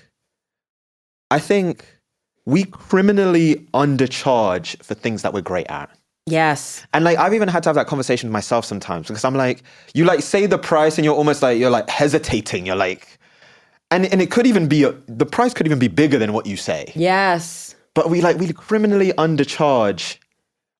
I think we criminally undercharge for things that we're great at. Yes. And like, I've even had to have that conversation with myself sometimes, because I'm like, you like say the price and you're almost like, you're like hesitating. You're like, and it could even be, the price could even be bigger than what you say. Yes. But we criminally undercharge.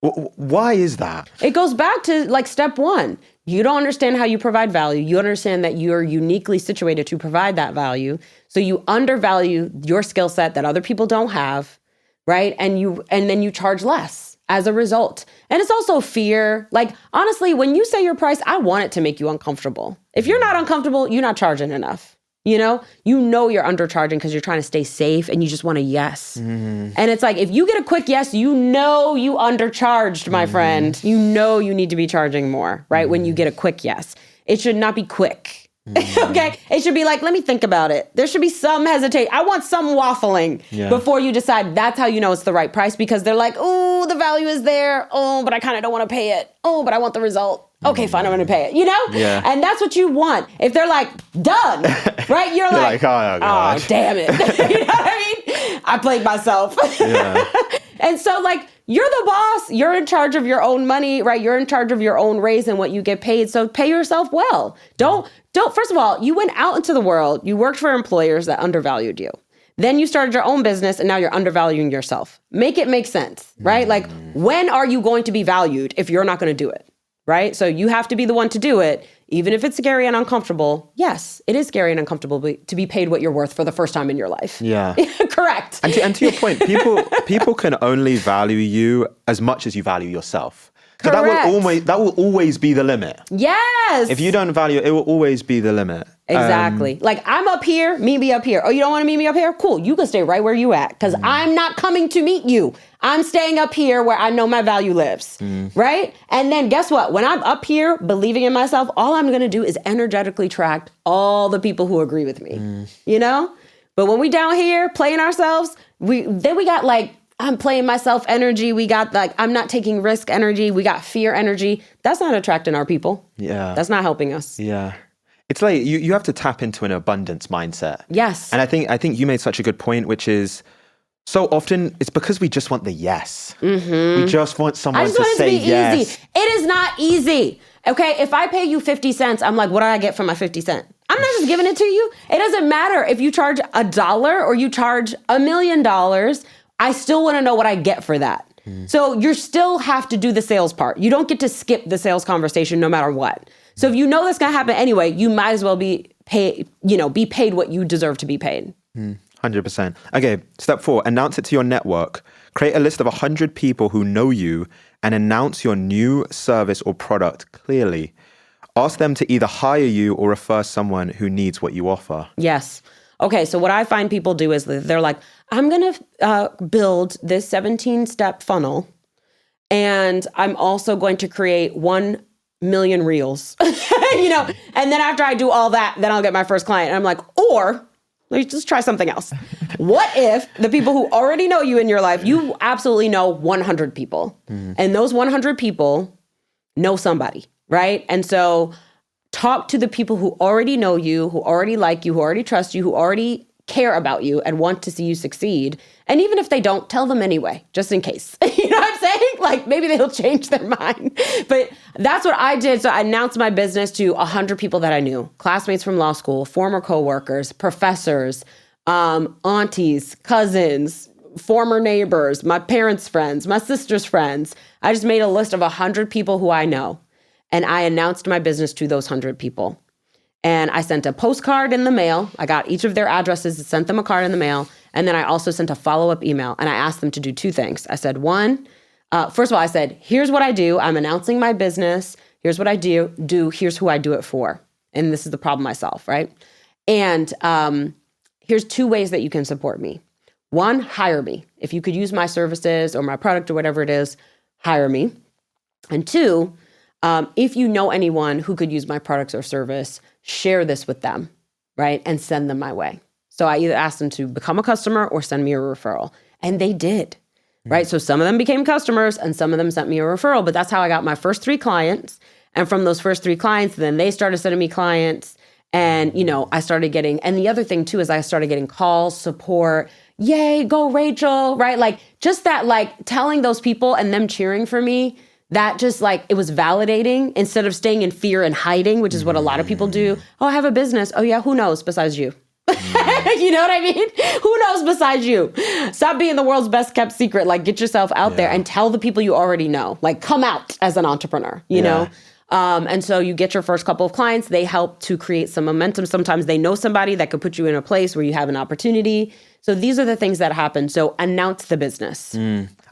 Why is that? It goes back to like step 1. You don't understand how you provide value. You understand that you're uniquely situated to provide that value. So you undervalue your skill set that other people don't have, right? And then you charge less as a result. And it's also fear. Like, honestly, when you say your price, I want it to make you uncomfortable. If you're not uncomfortable, you're not charging enough. You're undercharging because you're trying to stay safe and you just want a yes. And it's like, if you get a quick yes, you undercharged, my friend. You need to be charging more, right? When you get a quick yes. It should not be quick. Okay? It should be like, let me think about it. There should be some hesitation. I want some waffling before you decide. That's how you know it's the right price, because they're like, oh, the value is there. Oh, but I kind of don't want to pay it. Oh, but I want the result. Okay, fine, I'm going to pay it, Yeah. And that's what you want. If they're like, done, right? You're like, oh, damn it. You know what I mean? I played myself. Yeah. And so like, you're the boss. You're in charge of your own money, right? You're in charge of your own raise and what you get paid. So pay yourself well. Don't, first of all, you went out into the world. You worked for employers that undervalued you. Then you started your own business and now you're undervaluing yourself. Make it make sense, right? Like, when are you going to be valued if you're not going to do it? Right? So you have to be the one to do it, even if it's scary and uncomfortable. Yes, it is scary and uncomfortable to be paid what you're worth for the first time in your life. Yeah. Correct. And to your point, people can only value you as much as you value yourself. So that will always be the limit. Yes. If you don't value it, it will always be the limit. Exactly. Like, I'm up here, meet me up here. Oh, you don't want to meet me up here? Cool. You can stay right where you at, because I'm not coming to meet you. I'm staying up here where I know my value lives. Right? And then guess what? When I'm up here believing in myself, all I'm going to do is energetically attract all the people who agree with me. But when we down here playing ourselves, we got like, I'm playing myself energy. We got like, I'm not taking risk energy. We got fear energy. That's not attracting our people. Yeah. That's not helping us. Yeah. It's like you have to tap into an abundance mindset. Yes. And I think you made such a good point, which is, so often it's because we just want the yes. We just want someone to say yes. Easy. It is not easy. Okay, if I pay you 50 cents, I'm like, what do I get for my 50 cents? I'm not just giving it to you. It doesn't matter if you charge $1 or you charge $1 million. I still want to know what I get for that. So you still have to do the sales part. You don't get to skip the sales conversation no matter what. So if you know that's going to happen anyway, you might as well be paid what you deserve to be paid. 100%. Okay, step 4, announce it to your network. Create a list of 100 people who know you and announce your new service or product clearly. Ask them to either hire you or refer someone who needs what you offer. Yes. Okay, so what I find people do is they're like, I'm going to build this 17-step funnel, and I'm also going to create 1 million reels, and then after I do all that, then I'll get my first client. And I'm like, or let's just try something else. What if the people who already know you in your life, you absolutely know 100 people, and those 100 people know somebody, right? And so talk to the people who already know you, who already like you, who already trust you, who already care about you and want to see you succeed. And even if they don't, tell them anyway, just in case. You know what I'm saying? Like maybe they'll change their mind. But that's what I did. So I announced my business to 100 people that I knew, classmates from law school, former coworkers, professors, aunties, cousins, former neighbors, my parents' friends, my sister's friends. I just made a list of 100 people who I know. And I announced my business to those 100 people. And I sent a postcard in the mail. I got each of their addresses, sent them a card in the mail. And then I also sent a follow-up email. And I asked them to do 2 things. I said, first of all, I said, here's what I do. I'm announcing my business. Here's what I do. Here's who I do it for. And this is the problem I solve, right? And here's 2 ways that you can support me. 1, hire me. If you could use my services or my product or whatever it is, hire me. And 2, if you know anyone who could use my products or service, share this with them, right? And send them my way. So I either asked them to become a customer or send me a referral. And they did, right? So some of them became customers and some of them sent me a referral. But that's how I got my first 3 clients. And from those first 3 clients, then they started sending me clients. And, I started getting, and the other thing too is I started getting calls, support, yay, go Rachel, right? Like just that, like telling those people and them cheering for me, that just like, it was validating instead of staying in fear and hiding, which is what a lot of people do. Oh, I have a business. Oh yeah, who knows besides you? You know what I mean? Who knows besides you? Stop being the world's best kept secret. Like get yourself out there and tell the people you already know. Like come out as an entrepreneur, you know? And so you get your first couple of clients. They help to create some momentum. Sometimes they know somebody that could put you in a place where you have an opportunity. So these are the things that happen. So announce the business.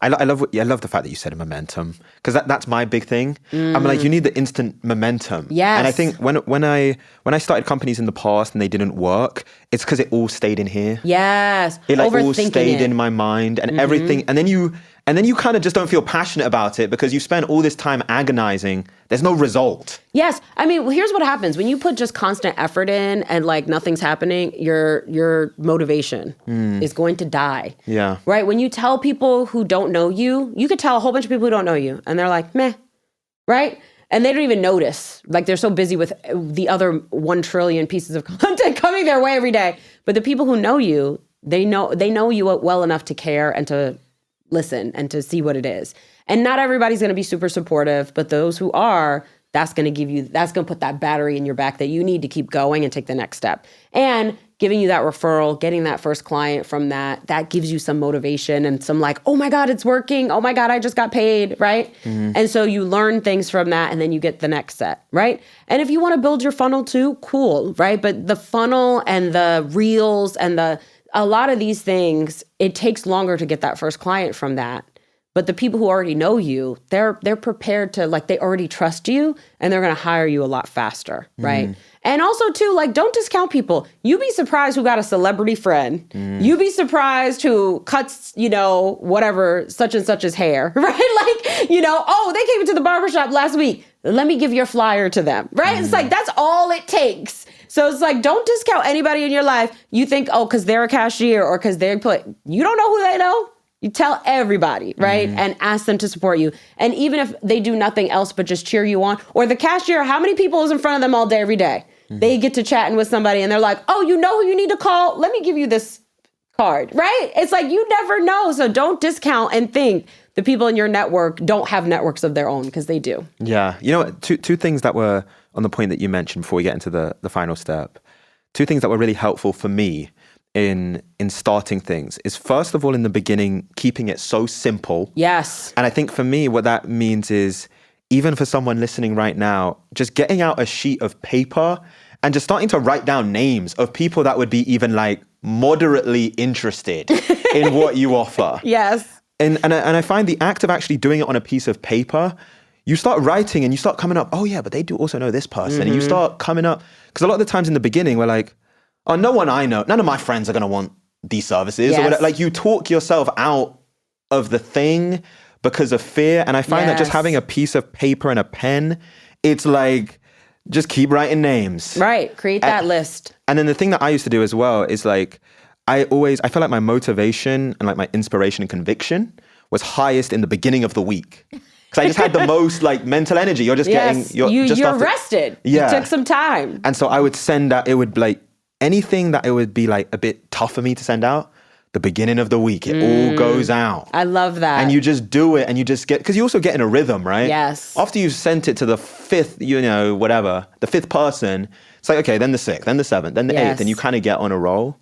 I love the fact that you said momentum, because that's my big thing. I'm like, you need the instant momentum. Yes. And I think when I started companies in the past and they didn't work, it's because it all stayed in here. Yes. It like all stayed in my mind and everything. And then you kind of just don't feel passionate about it because you spend all this time agonizing. There's no result. Yes. I mean, here's what happens. When you put just constant effort in and like nothing's happening, your motivation is going to die. Yeah. Right? When you tell people who don't know you, you could tell a whole bunch of people who don't know you and they're like, meh. Right? And they don't even notice. Like they're so busy with the other 1 trillion pieces of content coming their way every day. But the people who know you, they know you well enough to care and to listen and to see what it is. And not everybody's going to be super supportive, but those who are, that's going to put that battery in your back that you need to keep going and take the next step. And giving you that referral, getting that first client from that gives you some motivation and some like, oh my God, it's working. Oh my God, I just got paid, right? And so you learn things from that and then you get the next set, right? And if you want to build your funnel too, cool, right? But the funnel and the reels and a lot of these things, it takes longer to get that first client from that. But the people who already know you, they're prepared to, like, they already trust you and they're going to hire you a lot faster, right? And also too, like, don't discount people. You'd be surprised who got a celebrity friend. You'd be surprised who cuts, whatever, such and such's hair, right? Like, oh, they came into the barbershop last week. Let me give your flyer to them, right? It's like, that's all it takes. So it's like, don't discount anybody in your life. You think, oh, because they're a cashier or because you don't know who they know. You tell everybody, right? And ask them to support you. And even if they do nothing else but just cheer you on, or the cashier, how many people is in front of them all day, every day? They get to chatting with somebody and they're like, oh, you know who you need to call? Let me give you this card, right? It's like, you never know. So don't discount and think the people in your network don't have networks of their own, because they do. Yeah. Two things that were on the point that you mentioned before we get into the final step. 2 things that were really helpful for me in starting things is, first of all, in the beginning, keeping it so simple. Yes. And I think for me, what that means is, even for someone listening right now, just getting out a sheet of paper and just starting to write down names of people that would be even like moderately interested in what you offer. Yes. And I find the act of actually doing it on a piece of paper, you start writing and you start coming up, oh yeah, but they do also know this person. And you start coming up, because a lot of the times in the beginning, we're like, oh, no one I know, none of my friends are going to want these services. Or whatever. Like you talk yourself out of the thing because of fear. And I find that just having a piece of paper and a pen, it's like, just keep writing names. Right. Create that list. And then the thing that I used to do as well is like, I feel like my motivation and like my inspiration and conviction was highest in the beginning of the week. Because I just had the most like mental energy. You're just getting, you're rested. Yeah. You took some time. And so I would send out, it would like, anything that it would be like a bit tough for me to send out, the beginning of the week, it all goes out. I love that. And you just do it and you just get, because you also get in a rhythm, right? Yes. After you've sent it to the fifth, the fifth person, it's like, okay, then the sixth, then the seventh, then the eighth, and you kind of get on a roll.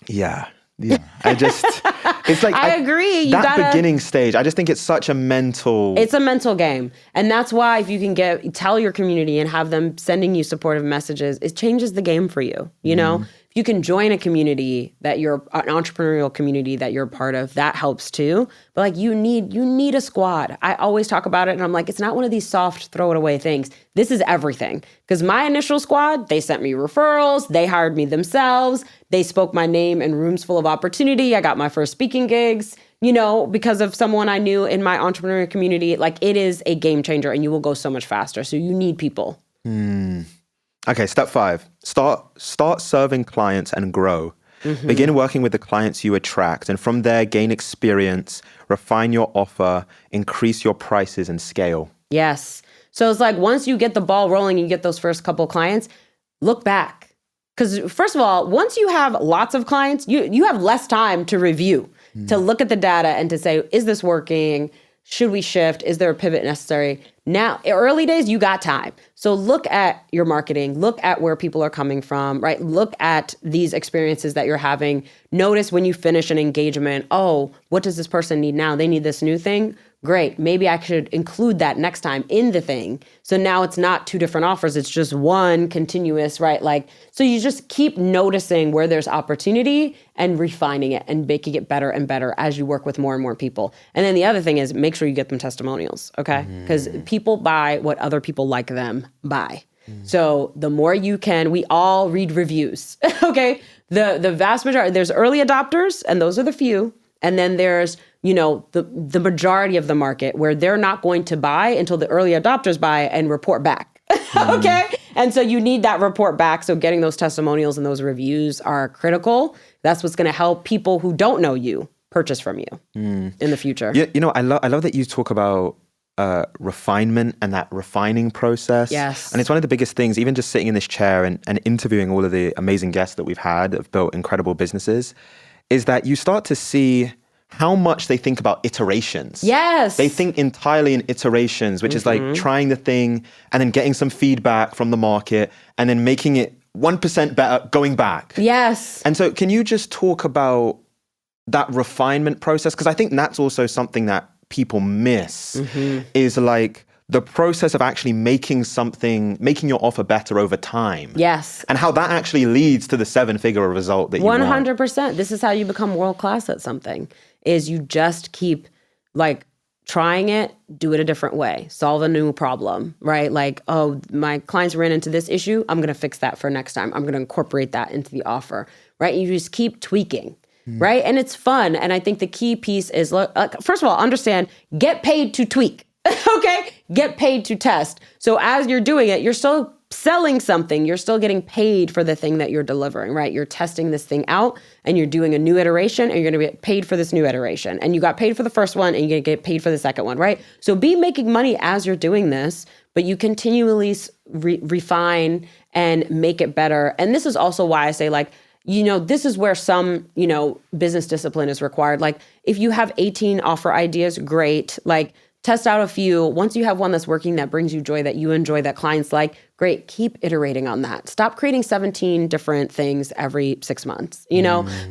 Yeah. It's like, I agree. Beginning stage, I just think it's such a mental. It's a mental game. And that's why if you can tell your community and have them sending you supportive messages, it changes the game for you. You know, if you can join a community that you're an entrepreneurial community that you're a part of, that helps too. But like you need a squad. I always talk about it and I'm like, it's not one of these soft throw it away things. This is everything. Because my initial squad, they sent me referrals, they hired me themselves, they spoke my name in rooms full of opportunity. I got my first speaking gigs, because of someone I knew in my entrepreneurial community. Like it is a game changer and you will go so much faster. So you need people. Okay, step 5, start serving clients and grow. Begin working with the clients you attract, and from there, gain experience, refine your offer, increase your prices, and scale. Yes. So it's like once you get the ball rolling and you get those first couple clients, look back. Because first of all, once you have lots of clients, you have less time to review, to look at the data and to say, is this working? Should we shift? Is there a pivot necessary? Now, early days, you got time. So look at your marketing, look at where people are coming from, right? Look at these experiences that you're having. Notice when you finish an engagement, oh, what does this person need now? They need this new thing. Great. Maybe I should include that next time in the thing. So now it's not 2 different offers. It's just one continuous, right? Like, so you just keep noticing where there's opportunity and refining it and making it better and better as you work with more and more people. And then the other thing is make sure you get them testimonials, okay? Because people buy what other people like them buy. So the more you can, we all read reviews, okay? The vast majority, there's early adopters and those are the few. And then there's, the majority of the market where they're not going to buy until the early adopters buy and report back. Okay. And so you need that report back. So getting those testimonials and those reviews are critical. That's what's going to help people who don't know you purchase from you in the future. Yeah, I love that you talk about refinement and that refining process. Yes. And it's one of the biggest things, even just sitting in this chair and interviewing all of the amazing guests that we've had that have built incredible businesses, is that you start to see how much they think about iterations. Yes. They think entirely in iterations, which is like trying the thing and then getting some feedback from the market and then making it 1% better going back. Yes. And so can you just talk about that refinement process? Because I think that's also something that people miss is like the process of actually making your offer better over time. Yes. And how that actually leads to the 7-figure result that you want. 100%. This is how you become world-class at something, is you just keep like trying it, do it a different way, solve a new problem, right? Like, oh, my clients ran into this issue. I'm going to fix that for next time. I'm going to incorporate that into the offer, right? You just keep tweaking. Right. And it's fun. And I think the key piece is, first of all, understand, get paid to tweak. Okay. Get paid to test. So as you're doing it, you're still selling something. You're still getting paid for the thing that you're delivering, right? You're testing this thing out and you're doing a new iteration and you're going to get paid for this new iteration. And you got paid for the first one and you're going to get paid for the second one, right? So be making money as you're doing this, but you continually refine and make it better. And this is also why I say, like, this is where some, business discipline is required. Like if you have 18 offer ideas, great. Like test out a few. Once you have one that's working, that brings you joy, that you enjoy, that clients like, great, keep iterating on that. Stop creating 17 different things every 6 months,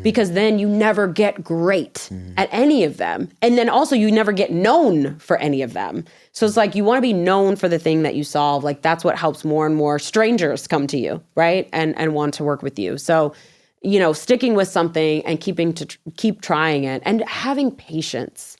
because then you never get great at any of them. And then also you never get known for any of them. So it's like, you want to be known for the thing that you solve. Like, that's what helps more and more strangers come to you, right? And want to work with you. So, sticking with something and keep trying it and having patience,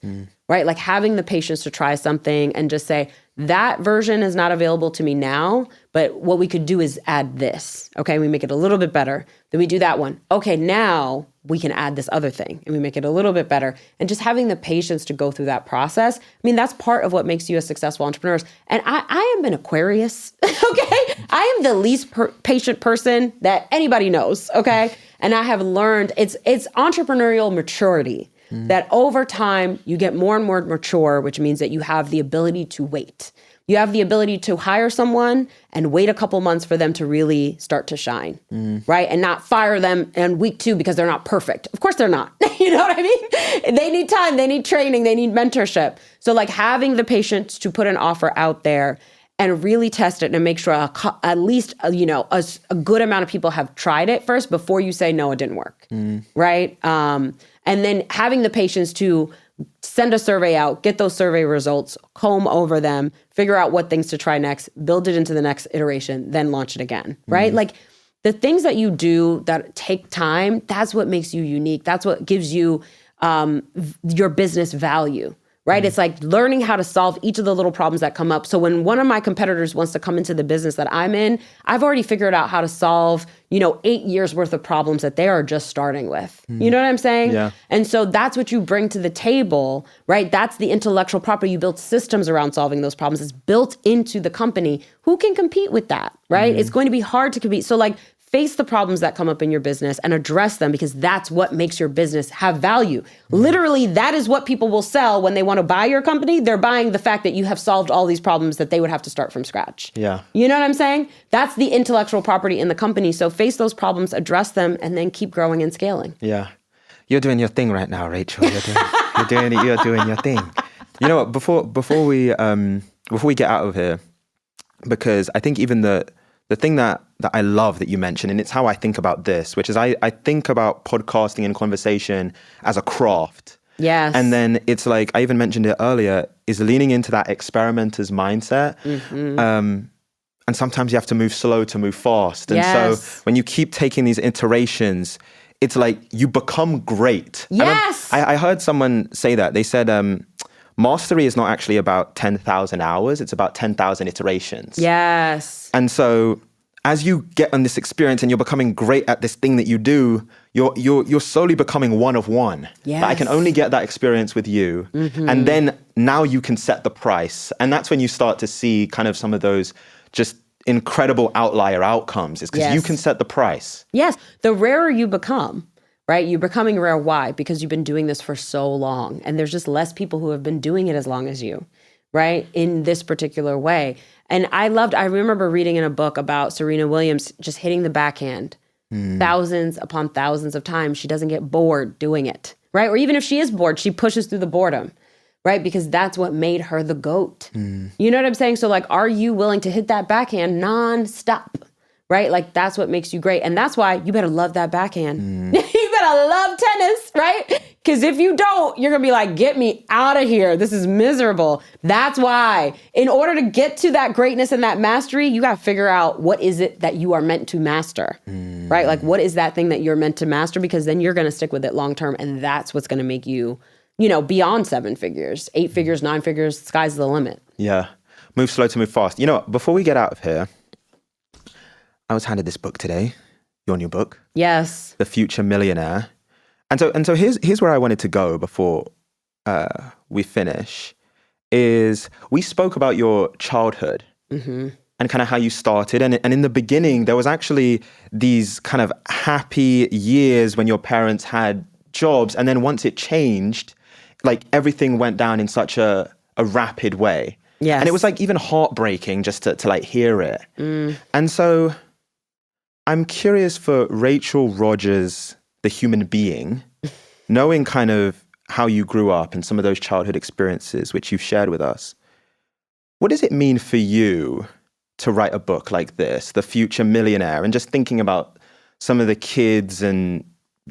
right? Like having the patience to try something and just say, that version is not available to me now, but what we could do is add this. Okay, we make it a little bit better. Then we do that one. Okay, now we can add this other thing and we make it a little bit better. And just having the patience to go through that process. I mean, that's part of what makes you a successful entrepreneur. And I am an Aquarius, okay? I am the least patient person that anybody knows, okay? And I have learned it's entrepreneurial maturity. That over time, you get more and more mature, which means that you have the ability to wait. You have the ability to hire someone and wait a couple months for them to really start to shine, right? And not fire them in week 2 because they're not perfect. Of course they're not. You know what I mean? They need time, they need training, they need mentorship. So like having the patience to put an offer out there and really test it and make sure at least, a good amount of people have tried it first before you say, no, it didn't work, right? And then having the patience to send a survey out, get those survey results, comb over them, figure out what things to try next, build it into the next iteration, then launch it again, right? Like the things that you do that take time, that's what makes you unique. That's what gives you your business value, right? It's like learning how to solve each of the little problems that come up. So when one of my competitors wants to come into the business that I'm in, I've already figured out how to solve, 8 years worth of problems that they are just starting with. You know what I'm saying? Yeah. And so that's what you bring to the table, right? That's the intellectual property. You build systems around solving those problems. It's built into the company. Who can compete with that, right? It's going to be hard to compete. So like, face the problems that come up in your business and address them, because that's what makes your business have value. Literally, that is what people will sell when they want to buy your company. They're buying the fact that you have solved all these problems that they would have to start from scratch. Yeah. You know what I'm saying? That's the intellectual property in the company. So face those problems, address them, and then keep growing and scaling. Yeah. You're doing your thing right now, Rachel. You're doing your thing. You know what? Before we get out of here, because I think even the thing that I love that you mentioned, and it's how I think about this, which is I think about podcasting and conversation as a craft. Yes. And then it's like, I even mentioned it earlier, is leaning into that experimenter's mindset. And sometimes you have to move slow to move fast. And so when you keep taking these iterations, it's like you become great. Yes. I heard someone say that. They said, mastery is not actually about 10,000 hours. It's about 10,000 iterations. Yes. And so as you get on this experience and you're becoming great at this thing that you do, you're slowly becoming one of one. Yes. But I can only get that experience with you. And then now you can set the price. And that's when you start to see kind of some of those just incredible outlier outcomes, is because you can set the price. Yes. The rarer you become, right? You're becoming rare. Why? Because you've been doing this for so long, and there's just less people who have been doing it as long as you, right? In this particular way. And I remember reading in a book about Serena Williams just hitting the backhand thousands upon thousands of times. She doesn't get bored doing it, right? Or even if she is bored, she pushes through the boredom, right? Because that's what made her the GOAT. You know what I'm saying? So like, are you willing to hit that backhand nonstop? Right? Like, that's what makes you great. And that's why you better love that backhand. You better love tennis, right? Because if you don't, you're going to be like, get me out of here. This is miserable. That's why, in order to get to that greatness and that mastery, you got to figure out what is it that you are meant to master, right? Like, what is that thing that you're meant to master? Because then you're going to stick with it long term. And that's what's going to make you, beyond 7 figures, 8 figures, 9 figures, sky's the limit. Yeah. Move slow to move fast. Before we get out of here, I was handed this book today, your new book. Yes. The Future Millionaire. And so here's where I wanted to go before we finish, is we spoke about your childhood and kind of how you started. And in the beginning, there was actually these kind of happy years when your parents had jobs. And then once it changed, like everything went down in such a rapid way. Yes. And it was like even heartbreaking just to like hear it. And so I'm curious for Rachel Rodgers, the human being, knowing kind of how you grew up and some of those childhood experiences which you've shared with us, what does it mean for you to write a book like this, The Future Millionaire, and just thinking about some of the kids and,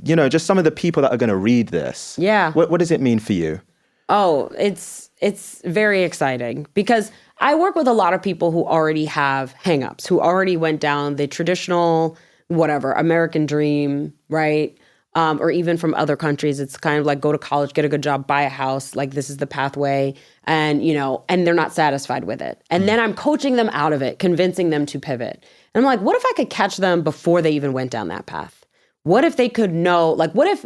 you know, just some of the people that are going to read this? Yeah. What does it mean for you? Oh, it's very exciting because I work with a lot of people who already have hangups, who already went down the traditional, whatever, American dream, right? Or even from other countries, it's kind of like go to college, get a good job, buy a house. Like this is the pathway, and you know, and they're not satisfied with it. And then I'm coaching them out of it, convincing them to pivot. And I'm like, what if I could catch them before they even went down that path? What if they could know? Like, what if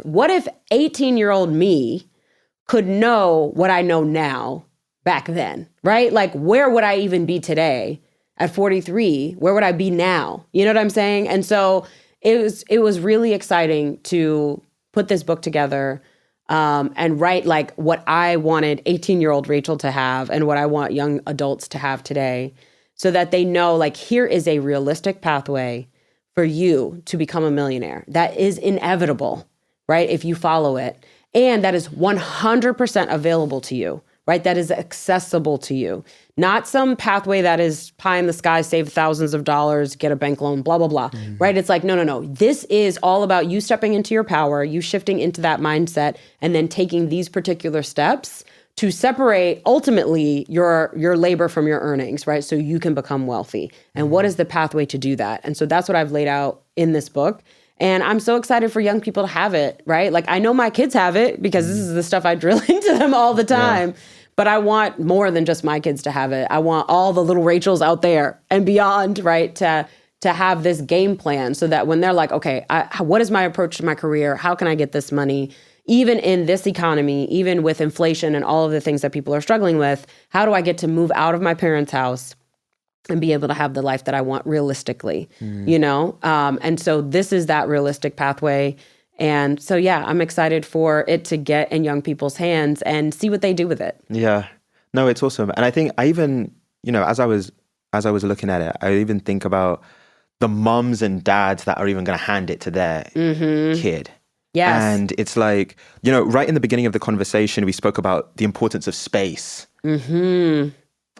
18-year-old me could know what I know now back then, right? Like, where would I even be today at 43? Where would I be now? You know what I'm saying? And so it was really exciting to put this book together and write like what I wanted 18-year-old Rachel to have and what I want young adults to have today, so that they know like here is a realistic pathway for you to become a millionaire that is inevitable, right? If you follow it, and that is 100% available to you, right? That is accessible to you. Not some pathway that is pie in the sky, save thousands of dollars, get a bank loan, blah, blah, blah, right? It's like, no. This is all about you stepping into your power, you shifting into that mindset, and then taking these particular steps to separate ultimately your labor from your earnings, right? So you can become wealthy. And what is the pathway to do that? And so that's what I've laid out in this book. And I'm so excited for young people to have it, right? Like I know my kids have it because this is the stuff I drill into them all the time. Yeah. But I want more than just my kids to have it. I want all the little Rachels out there and beyond, right? To have this game plan so that when they're like, okay, what is my approach to my career? How can I get this money? Even in this economy, even with inflation and all of the things that people are struggling with, how do I get to move out of my parents' house and be able to have the life that I want realistically, you know? And so this is that realistic pathway. And so, yeah, I'm excited for it to get in young people's hands and see what they do with it. Yeah, no, it's awesome. And I think I even, you know, as I was looking at it, I even think about the mums and dads that are even going to hand it to their kid. Yes. And it's like, you know, right in the beginning of the conversation, we spoke about the importance of space.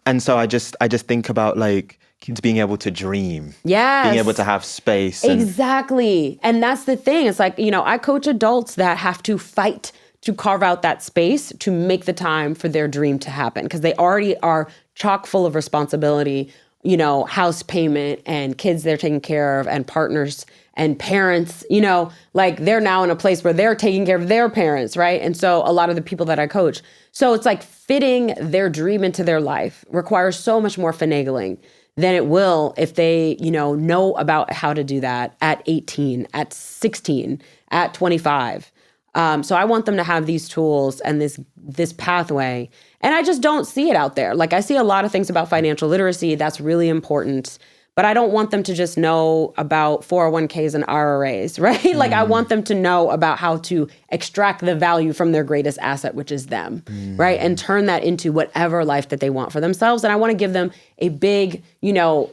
And so I just think about like kids being able to dream. Yes. Being able to have space. Exactly. And that's the thing. It's like, you know, I coach adults that have to fight to carve out that space to make the time for their dream to happen because they already are chock full of responsibility, you know, house payment and kids they're taking care of and partners and parents, you know, like they're now in a place where they're taking care of their parents, right? And so a lot of the people that I coach, so it's like fitting their dream into their life requires so much more finagling than it will if they, you know about how to do that at 18, at 16, at 25. So I want them to have these tools and this pathway. And I just don't see it out there. Like I see a lot of things about financial literacy. That's really important. But I don't want them to just know about 401ks and IRAs, right? Like I want them to know about how to extract the value from their greatest asset, which is them, right? And turn that into whatever life that they want for themselves. And I want to give them a big, you know,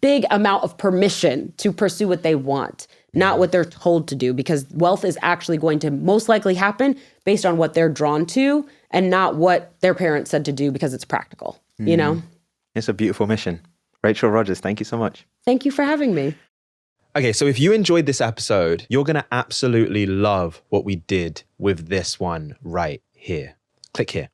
big amount of permission to pursue what they want, not what they're told to do, because wealth is actually going to most likely happen based on what they're drawn to and not what their parents said to do because it's practical, you know? It's a beautiful mission. Rachel Rodgers, thank you so much. Thank you for having me. Okay, so if you enjoyed this episode, you're going to absolutely love what we did with this one right here. Click here.